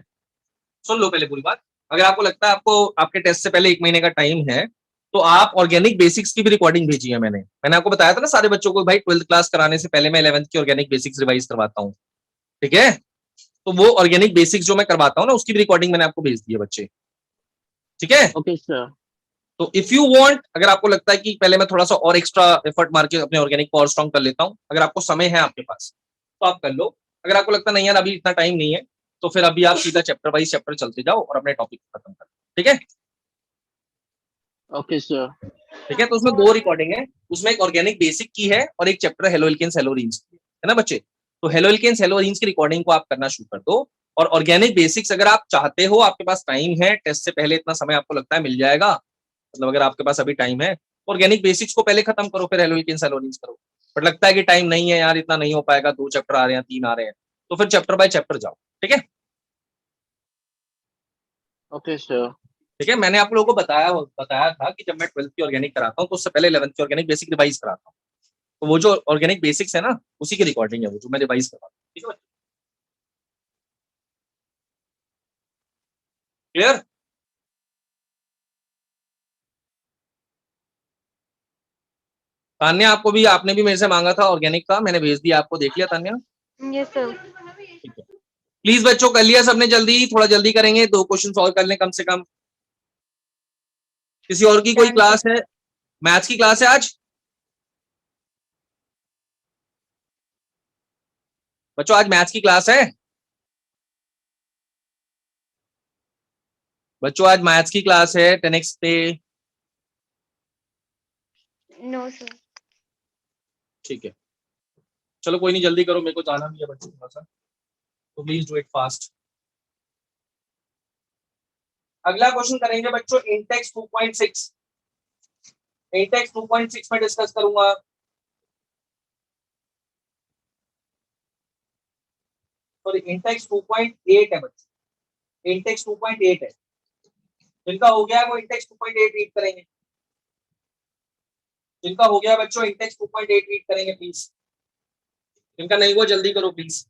सुन लो पहले पूरी बात। अगर आपको लगता है आपको आपके टेस्ट से पहले 1 महीने का टाइम है, तो आप ऑर्गेनिक बेसिक्स की भी रिकॉर्डिंग भेजी है मैंने आपको बताया था ना सारे बच्चों को, भाई 12th क्लास कराने से पहले मैं 11th की ऑर्गेनिक बेसिक्स रिवाइज करवाता हूँ, ठीक है? तो वो ऑर्गेनिक बेसिक्स जो मैं करवाता हूँ ना, उसकी भी रिकॉर्डिंग मैंने आपको भेज दी है बच्चे, ठीक है? Okay sir. तो इफ यू वांट, अगर आपको लगता है कि पहले मैं थोड़ा सा और एक्स्ट्रा एफर्ट मार के अपने ऑर्गेनिक को और स्ट्रॉन्ग कर लेता हूं, अगर आपको समय है आपके पास तो आप कर लो। अगर आपको लगता नहीं यार अभी इतना टाइम नहीं है, तो फिर अभी आप सीधा चैप्टर वाइज चैप्टर चलते जाओ और अपने टॉपिक खत्म कर लो, ठीक है? Okay sir. ठीक है, तो उसमें 2 रिकॉर्डिंग है, उसमें एक ऑर्गेनिक बेसिक की है और एक चैप्टर हेलो एल्केन्स हेलोरीन्स की है ना बच्चे? तो हेलो एल्केन्स हेलोरीन्स की रिकॉर्डिंग को आप करना शुरू कर दो, और ऑर्गेनिक बेसिक्स अगर आप चाहते हो, आपके पास टाइम है, टेस्ट से पहले इतना समय आपको लगता है मिल जाएगा, मतलब अगर आपके पास अभी टाइम है, ऑर्गेनिक बेसिक्स को पहले खत्म करो, फिर हेलो एल्केन्स हेलोरीन्स करो। बट लगता है कि टाइम नहीं है यार, इतना नहीं हो पाएगा, 2 चैप्टर आ रहे हैं, 3 आ रहे हैं, तो फिर चैप्टर बाय चैप्टर जाओ, ठीक है? Okay sir. ठीक है, मैंने आप लोगों को बताया था कि जब मैं 12th की ऑर्गेनिक कराता हूँ तो उससे पहले 11th की ऑर्गेनिक बेसिक रिवाइज कराता हूँ, तो वो जो ऑर्गेनिक बेसिक्स है ना, उसी की रिकॉर्डिंग है वो जो मैं रिवाइज करवाता हूँ, ठीक है? क्लियर? तान्या, आपको भी, आपने भी मेरे से मांगा था ऑर्गेनिक का, मैंने भेज दिया आपको, देख लिया तान्या? Yes, sir. ठीक है, प्लीज बच्चों कर लिया सबने? जल्दी, थोड़ा जल्दी करेंगे, 2 क्वेश्चन सॉल्व कर लें कम से कम। किसी और की कोई Done, sir. क्लास है? मैथ्स की क्लास है आज बच्चों? आज मैथ्स की क्लास है बच्चों? आज मैथ्स की क्लास है 10x पे? No, sir. ठीक है, चलो कोई नहीं, जल्दी करो, मेरे को जाना भी है बच्चों थोड़ा सा, तो प्लीज डू इट फास्ट। अगला क्वेश्चन करेंगे बच्चों इंटेक्स 2.6। इंटेक्स 2.6 में डिस्कस करूंगा। सॉरी, इंटेक्स 2.8 है बच्चों, इंटेक्स 2.8 है। जिनका हो गया वो इंटेक्स 2.8 रीड करेंगे, जिनका हो गया बच्चों इंटेक्स 2.8 रीड करेंगे प्लीज, जिनका नहीं हुआ जल्दी करो प्लीज।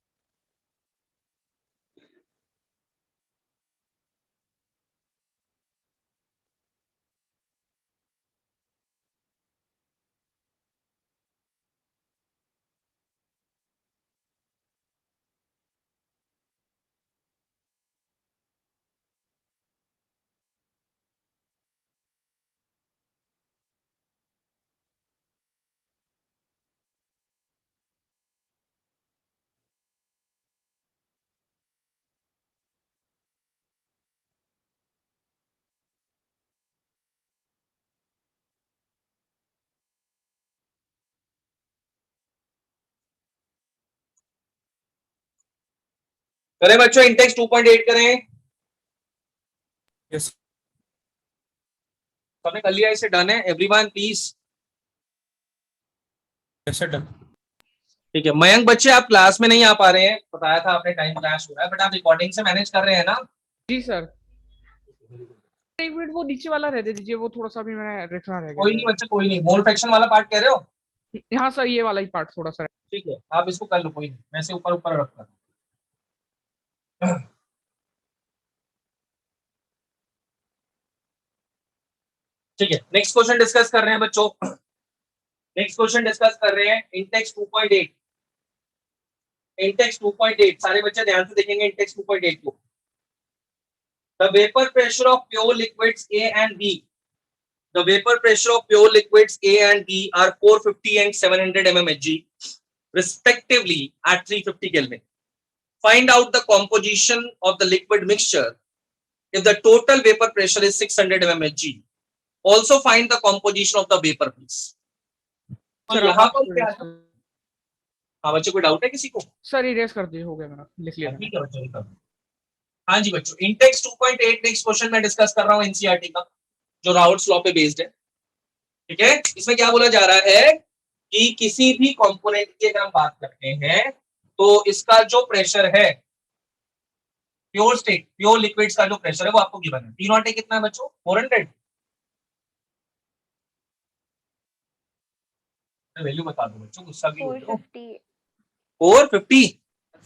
करें बच्चों, इंटेक्स 2.8 करें? यस सबने कर लिया? इसे डन है everyone please? Yes sir done. ठीक है मयंक बच्चे आप क्लास में नहीं आ पा रहे हैं, बताया था आपने टाइम क्लैश हो रहा है, बट आप रिकॉर्डिंग से मैनेज कर रहे हैं ना? जी सर। एक मिनट वो नीचे वाला रह दे दीजिए, वो थोड़ा सा भी मैं रखना रह कोई नहीं गया बच्चे, कोई नहीं। मोल फ्रैक्शन वाला पार्ट कह रहे हो? है। हाँ सर, ये वाला ही पार्ट थोड़ा सा। ठीक है आप इसको कर लो, कोई नहीं, मैं से ऊपर ऊपर रखता हूं। ठीक है नेक्स्ट क्वेश्चन डिस्कस कर रहे हैं बच्चों। नेक्स्ट क्वेश्चन डिस्कस कर रहे हैं इंटेक्स 2.8। इंटेक्स 2.8 सारे बच्चे ध्यान से देखेंगे इंटेक्स 2.8 को। The vapour pressure of pure liquids A and B, the vapor pressure of pure liquids A and B are 450 and 700 mmHg respectively at 350 Kelvin. Find out the composition of the liquid mixture if the total vapor pressure is 600 mmHg. Also find the composition of the vapor phase. तो sir यहाँ आप पर क्या है? हाँ बच्चों कोई doubt है किसी को? सर इरेज कर दिए, हो गया मेरा, लिख लिया मैंने। ठीक है बच्चों लिख दो। हाँ जी बच्चों इंटेक्स 2.8 नेक्स्ट क्वेश्चन मैं डिस्कस कर रहा हूँ एनसीईआरटी का, जो राउट्स लॉ पे बेस्ड है। ठीक है इसमें क्या बोला जा रहा है कि किसी भी कंपोनेंट की अगर हम बात करते हैं तो इसका जो प्रेशर है प्योर स्टेट प्योर लिक्विड्स का जो प्रेशर है वो आपको गिवन है। टी नॉट ए कितना है बच्चों? 400। वैल्यू बता दो बच्चों, गुस्सा क्यों हो रहे हो? 450 450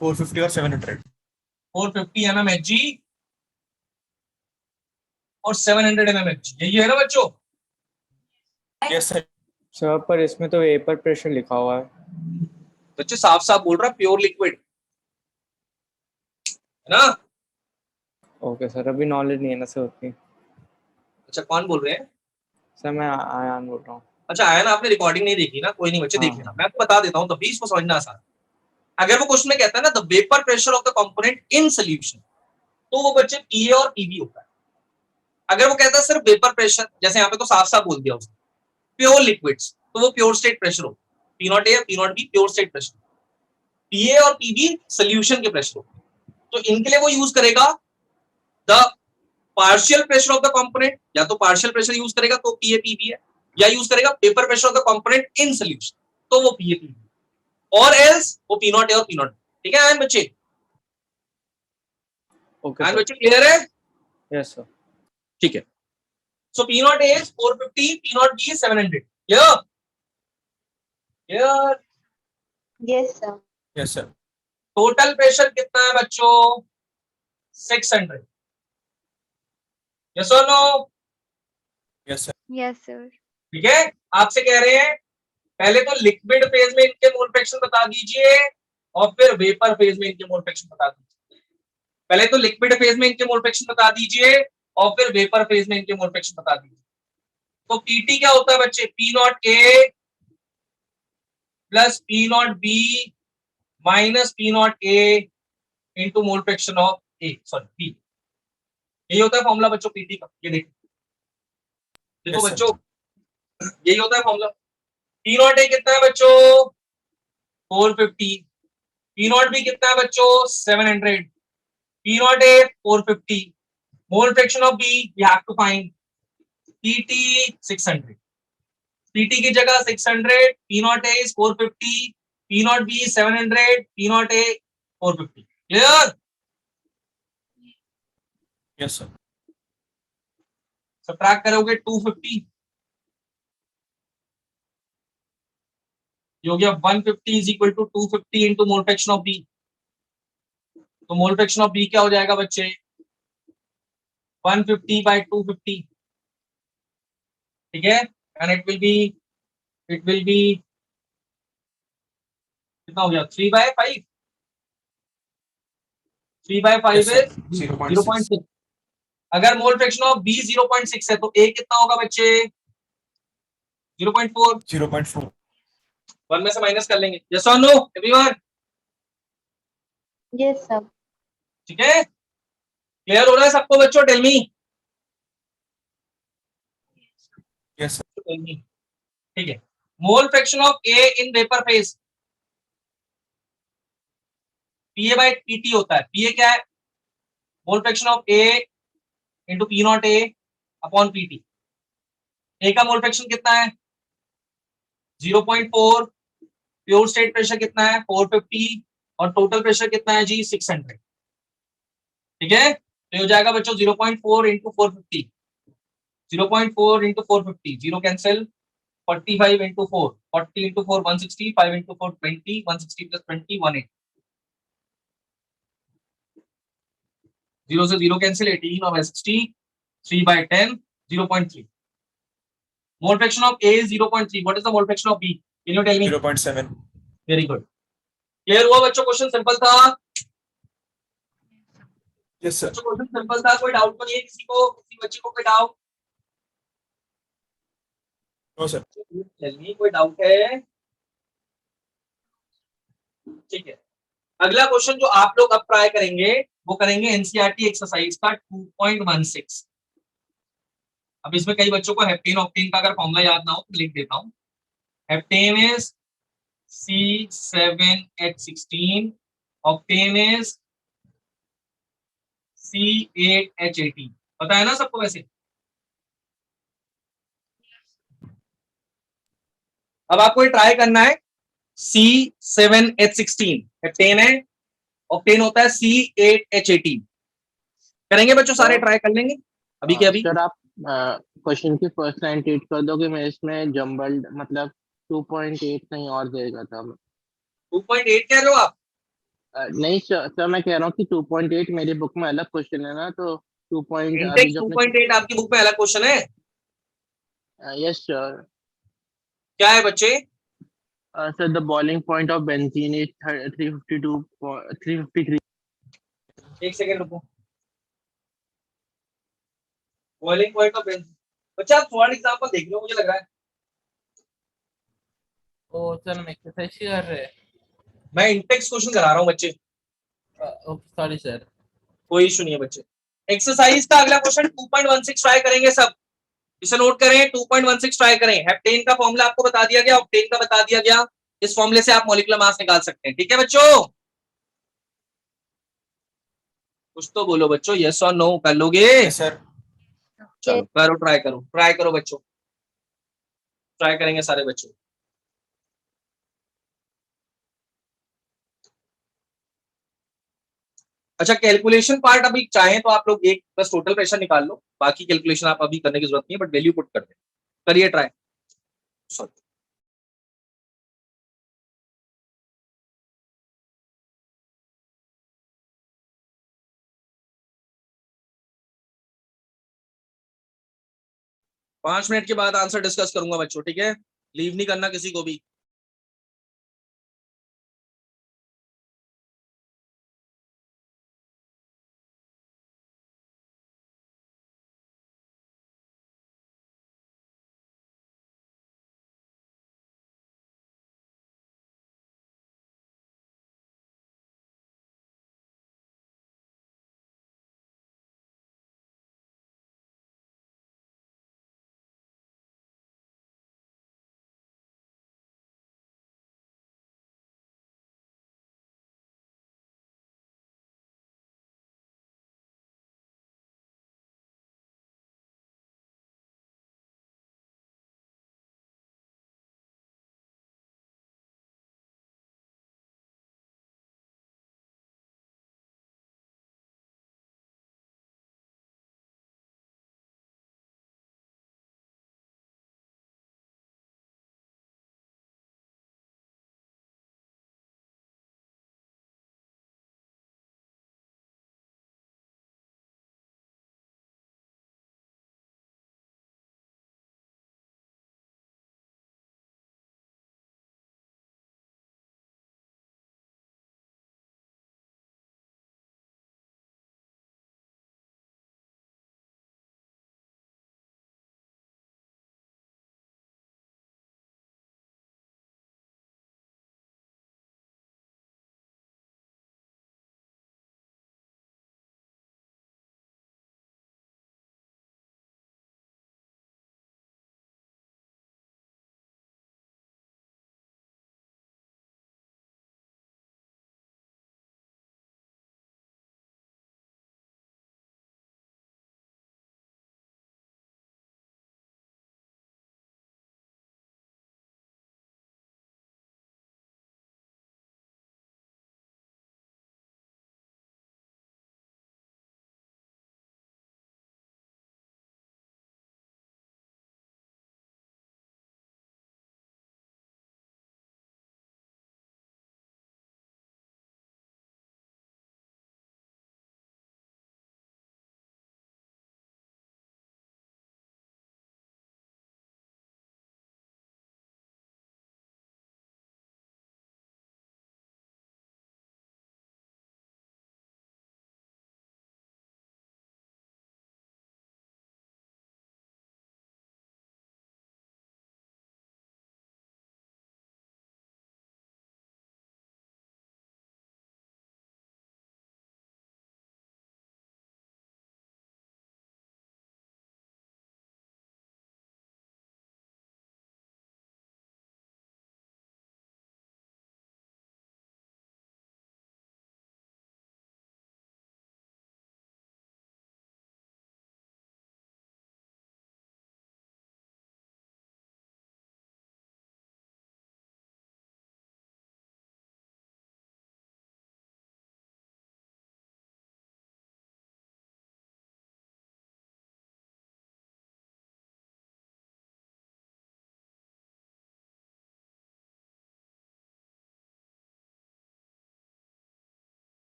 450 और 700। 450 mmHg और 700 mmHg, यही है ना बच्चों? Yes sir. सर पर इसमें तो वेपर प्रेशर लिखा हुआ है। बच्चे साफ साफ बोल रहा प्योर लिक्विड है ना? ओके सर, अभी नॉलेज नहीं है ना सर उतनी। अच्छा कौन बोल रहे हैं? सर मैं आयान बोल रहा हूँ। अच्छा आया ना, आपने रिकॉर्डिंग नहीं देखी ना? कोई नहीं बच्चे देख हाँ। लेना, मैं आपको बता देता हूँ तभी इसको समझना आसान। अगर वो क्वेश्चन में कहता है ना the vapour pressure of the component in solution, तो वो बच्चे पीए और पीबी होता है। अगर वो कहता है सिर्फ वेपर प्रेशर, जैसे यहाँ पे तो साफ साफ बोल दिया उसने प्योर लिक्विड्स, तो वो प्योर स्टेट प्रेशर होता है। P naught A P naught B pure state pressure, PA और पीबी सोल्यूशन के प्रेशर होते हैं। तो इनके लिए वो यूज करेगा the partial pressure of the component, या तो पार्शियल प्रेशर यूज करेगा तो पीए पीबी है, या यूज करेगा vapour pressure of the component in solution तो वो पीए पीबी, और एल्स वो पी नॉट ए और पी नॉट बी। ठीक है आयन बच्चे? ओके आयन सर। बच्चे क्लियर है? Yes sir. ठीक है so P naught A is 450, P naught B is 700। Clear? Clear? yes sir yes sir. Total pressure कितना है बच्चों? 600। यस और no? Yes sir. yes sir ठीक है आपसे कह रहे हैं पहले तो लिक्विड फेज में इनके मोल फ्रैक्शन बता दीजिए और फिर वेपर फेज में इनके मोल फ्रैक्शन बता दीजिए। पहले तो लिक्विड फेज में इनके मोल फ्रैक्शन बता दीजिए और फिर वेपर फेज में इनके मोल फ्रैक्शन बता दीजिए। तो पीटी क्या होता है बच्चे? P naught A plus P naught B minus P naught A into mole fraction of A, sorry P. यही होता है फॉर्मूला बच्चों पीटी का। ये देखो देखो Yes, sir. बच्चों यही होता है फॉर्मूला। पी नॉट ए कितना है बच्चों? 450। पी नॉट बी कितना है बच्चों? 700। P naught A 450, mole fraction of B we have to find PT 600। PT की जगह 600, P naught A is 450, P naught B 700, P naught A 450। Clear? Yes sir. Subtract करोगे 250, ये हो गया 150 is equal to 250 into mole fraction of B. तो mole fraction of B क्या हो जाएगा बच्चे? 150 बाय 250। ठीक है एंड इट विल बी कितना हो गया? 3/5। 3/5 Yes, sir. is 0.6. 0.6। अगर मोल फ्रैक्शन ऑफ बी 0.6 है तो ए कितना होगा बच्चे? 0.4। 0.4। 1 में से माइनस कर लेंगे। यस और नो एवरीवन? yes sir ठीक है क्लियर हो रहा है सबको बच्चों? Tell me. Yes sir. ठीक है mole fraction of A in vapour phase PA by PT होता है। पीए क्या है? Mole fraction of A into P naught A upon PT. A का मोल फ्रैक्शन कितना है? 0.4 प्योर स्टेट प्रेशर कितना है 450 और टोटल प्रेशर कितना है जी 600। ठीक है, तो हो जाएगा बच्चों 0.4 into 450, 0.4 into 450, zero cancel, 45 into 4, 40 into 4 160, 5 into 4 20, 160 plus 20 18, zero से जीरो कैंसिल, 18 और 60, 3 by 10, 0.3. Mole fraction of A is 0.3. What is the mole fraction of B? Can you tell me? 0.7. Very good. Clear हुआ बच्चों? Question simple था। Yes sir. बच्चों question simple था, कोई doubt तो नहीं है किसी को, किसी बच्चे को कोई डाउट? No sir. चलिए, कोई डाउट है? ठीक है, अगला क्वेश्चन जो आप लोग अब ट्राई करेंगे वो करेंगे एनसीईआरटी एक्सरसाइज का 2.16। अब इसमें कई बच्चों को हेप्टेन ऑक्टेन का अगर फॉर्मूला याद ना हो तो लिख देता हूं। Heptane is C7H16, octane is C8H18। पता है ना सबको? वैसे अब आपको ट्राई करना है C7H16 हेप्टेन है, ऑक्टेन होता है C8H18। करेंगे बच्चों, सारे ट्राई कर लेंगे अभी के अभी। सर आप क्वेश्चन की फर्स्ट लाइन रीड कर दो कि मैं इसमें जम्बल्ड मतलब 2.8 कहीं और देगा था। 2.8 कह रहे हो आप? नहीं सर मैं कह रहा हूँ कि 2.8 मेरी बुक में अलग क्वेश्चन है ना, तो 2 पॉइंट अभी इंटेक्स जो 2.8 आपकी बुक में अलग क्वेश्चन है? Yes sir. क्या है बच्चे? Sir the boiling point of benzene is 352 353। एक सेकंड रुको। बॉइलिंग पॉइंट ऑफ बेंजीन, बच्चा आप थोड़ा एग्जांपल देख लो, मुझे लग रहा है। ओ सर हम एक्सरसाइज कर रहे हैं। मैं इंटेक्स क्वेश्चन करा रहा हूँ बच्चे, ओके सॉरी सर। कोई इशू नहीं है बच्चे। एक्सरसाइज का अगला क्वेश्चन 2.16 ट्राई करेंगे सब, इसे नोट करें। 2.16 ट्राई करें। हेप्टेन का फॉर्मूला आपको बता दिया गया, ऑक्टेन का बता दिया गया। इस फॉर्मूले से आप मॉलिक्यूलर मास निकाल सकते हैं। ठीक है बच्चों, कुछ तो बोलो बच्चों, यस और नो कर लोगे? Yes sir. चलो करो, ट्राई करो बच्चों, ट्राई करेंगे सारे बच्चों। अच्छा, कैलकुलेशन पार्ट अभी चाहें तो आप लोग एक बस टोटल प्रेशर निकाल लो, बाकी कैलकुलेशन आप अभी करने की जरूरत नहीं है, बट वैल्यू पुट कर दे। करिए ट्राई। सॉरी, 5 मिनट के बाद आंसर डिस्कस करूंगा बच्चों, ठीक है? लीव नहीं करना किसी को भी।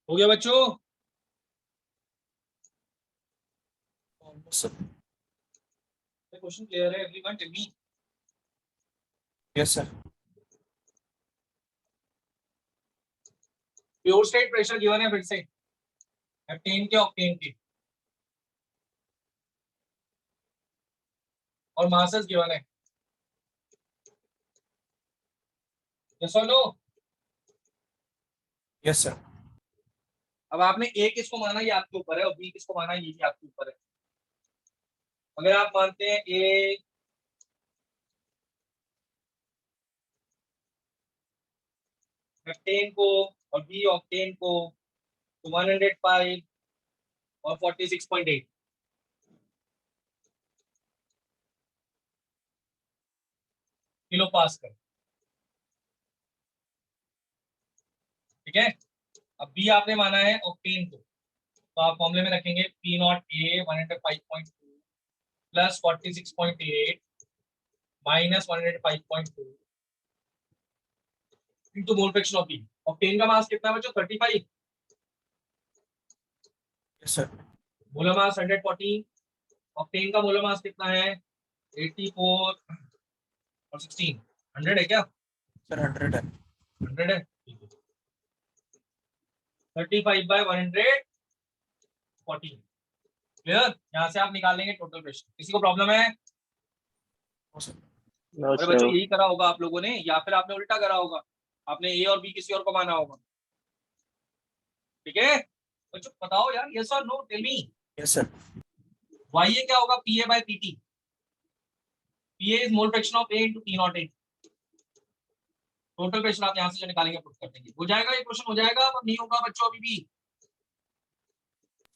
हो गया बच्चों? क्वेश्चन क्लियर है everyone? Tell me. Yes sir. Pure state pressure given है फिर से, हेप्टेन के ऑक्टेन के, और मासेस गिवन है। यस और नो? Yes sir. अब आपने ए किसको माना ये आपके ऊपर है, और बी किसको माना ये भी आपके ऊपर है। अगर आप मानते हैं ए हेप्टेन को और बी ऑक्टेन को, तो 105 और 46.8 किलो पास्कल, ठीक है। अब बी आपने माना है ऑक्टेन को, तो आप फॉर्मूले में रखेंगे P naught A 105.2 plus 46.8 minus 105.2 into mole fraction of B. Octane का मास कितना है बच्चों? 35। Yes sir. Molar mass 114। Octane का मोलर मास कितना है? 84 और 16। 100 है क्या? सर 100 है। 100 है, ठीक है। 35 बाय 114। क्लियर? यहाँ से आप निकाल लेंगे टोटल प्रेशर। किसी को प्रॉब्लम है? नो अरे बच्चों सर। यही करा होगा आप लोगों ने, या फिर आपने उल्टा करा होगा, आपने ए और बी किसी और को माना होगा। ठीक है बच्चों, बताओ यार, यस और no, tell me. Yes sir. Y A क्या होगा? P A by P T. P A is mole fraction of A into P naught A. Total pressure आप यहाँ से जो निकालेंगे पुट कर देंगे, हो जाएगा ये क्वेश्चन, हो जाएगा? अब नहीं होगा बच्चों अभी भी।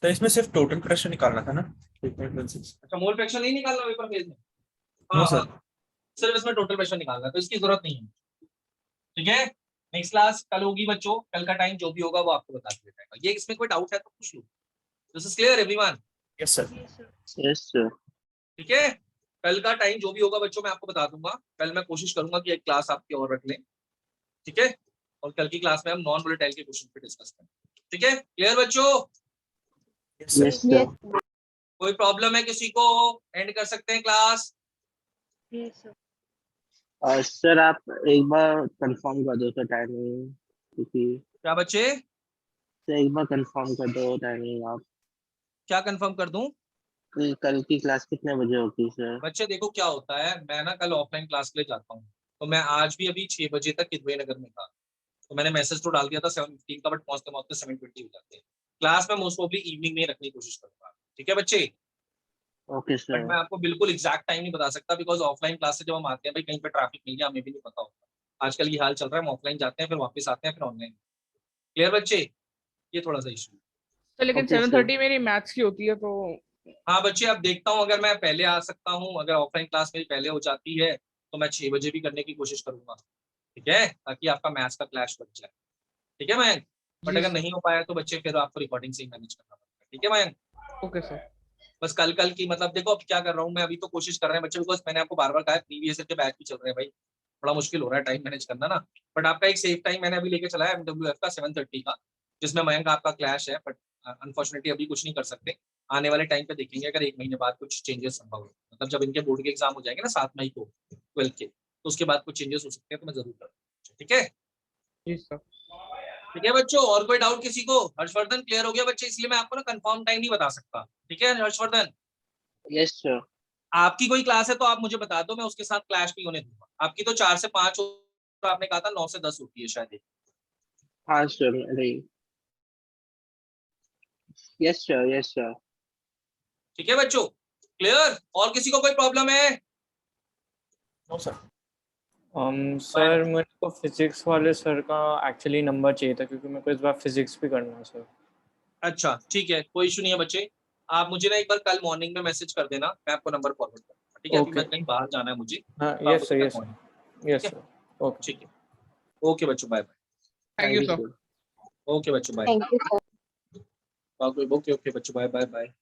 तो इसमें सिर्फ टोटल प्रेशर निकालना था ना? 3.16। अच्छा, मोल फ्रैक्शन नहीं निकालना पेपर फेज में? नो हाँ सर। हाँ, सिर्फ इसमें टोटल प्रेशर निकालना है, तो इसकी जरूरत नहीं है। ठीक है, नेक्स्ट क्लास कल होगी बच्चों, कल का टाइम जो भी होगा वो आपको बता दिया जाएगा। ये इसमें कोई डाउट है तो पूछ लो। This is clear everyone? Yes sir. Yes sir. ठीक है, कल का टाइम जो भी होगा बच्चों मैं आपको बता दूंगा। कल मैं कोशिश करूंगा कि एक क्लास आपकी और रख लें, ठीक है, और कल की क्लास में हम नॉन वोलेटाइल के क्वेश्चन पे डिस्कस करें। ठीक है, क्लियर बच्चों? Yes sir. Yes sir. कोई प्रॉब्लम है किसी को? एंड कर सकते हैं क्लास? सर आप एक बार कंफर्म कर दो सर टाइमिंग, क्योंकि क्या बच्चे? सर एक बार कंफर्म कर दो टाइमिंग आप, क्या कंफर्म कर दूं? कि कल की क्लास कितने बजे होगी सर? बच्चे देखो क्या होता है, मैं ना कल ऑफलाइन क्लास के लिए जाता हूँ, तो मैं आज भी अभी 6 बजे तक किदवई नगर में था, तो मैंने मैसेज तो डाल दिया था 7:15 का, बट पहुंचते पहुंचते 7:20 हो जाते हैं। क्लास में मोस्ट ऑफली इवनिंग में रखने की कोशिश करूंगा। ठीक है बच्चे? Okay but sir. मैं आपको बिल्कुल एग्जैक्ट टाइम नहीं बता सकता, बिकॉज ऑफलाइन क्लास से जब हम आते हैं भाई, कहीं पे ट्रैफिक मिल गया हमें भी नहीं पता होता। आजकल ये हाल चल रहा है, हम ऑफलाइन जाते हैं फिर वापस आते हैं फिर ऑनलाइन। क्लियर बच्चे? ये थोड़ा सा इशू। तो लेकिन Okay, 7:30 मेरी मैथ्स की होती है तो हाँ बच्चे, अब देखता हूँ, अगर मैं पहले आ सकता हूँ, अगर ऑफलाइन क्लास मेरी पहले हो जाती है तो मैं 6 बजे भी करने की कोशिश करूंगा। ठीक है, ताकि आपका मैथ्स का क्लैश बच जाए। ठीक है मयंक? बट जी अगर सर। नहीं हो पाया तो बच्चे फिर आपको रिकॉर्डिंग से ही मैनेज करना पड़ेगा। ठीक है मयंक? Okay sir. बस कल कल की मतलब देखो अब क्या कर रहा हूँ मैं, अभी तो कोशिश कर रहे हैं बच्चे, बिकॉज मैंने आपको बार बार कहा है प्रीवियस ईयर के बैच भी चल रहे हैं भाई, बड़ा मुश्किल हो रहा है टाइम मैनेज करना ना। बट आपका एक सेफ टाइम मैंने अभी लेके चला है MWF का 7:30 का, जिसमें मयंक आपका क्लैश है, बट अनफॉर्चुनेटली अभी कुछ नहीं कर सकते। आने वाले टाइम पे देखेंगे, अगर 1 महीने बाद कुछ चेंजेस संभव है, मतलब जब इनके बोर्ड के एग्जाम हो जाएंगे ना 7 मई को 12th के, तो उसके बाद कुछ चेंजेस हो सकते हैं, तो मैं जरूर करूँगा। ठीक है? जी सर। ठीक है बच्चों, और कोई डाउट किसी को? हर्षवर्धन क्लियर हो गया बच्चे? इसलिए मैं आपको ना कंफर्म टाइम नहीं बता सकता। ठीक है हर्षवर्धन? Yes sir. आपकी कोई क्लास है तो आप मुझे बता दो, मैं उसके साथ क्लैश नहीं होने दूंगा। आपकी तो 4 से 5 और आपने कहा था 9 से 10 होती है शायद। हाँ सर। नहीं। Yes sir. Yes sir. ठीक है बच्चों, क्लियर? और किसी को कोई प्रॉब्लम है? No sir. सर मेरे को फिजिक्स वाले सर का एक्चुअली नंबर चाहिए था, क्योंकि मेरे को इस बार फिजिक्स भी करना है सर। अच्छा ठीक है, कोई इशू नहीं है बच्चे, आप मुझे ना एक बार कल मॉर्निंग में मैसेज कर देना, मैं आपको नंबर फॉरवर्ड करूंगा। ठीक है, अभी ओके। मैं कहीं बाहर जाना है मुझे, हाँ तो आप यस मुझे सर, कल यस morning- यस ठीक है? सर। ओके। ठीक है, ओके बच्चों, bye bye. Thank you thank you sir. Sir. Okay बच्चों, bye. Thank you sir. Okay okay बच्चों, बाय बाय बाय।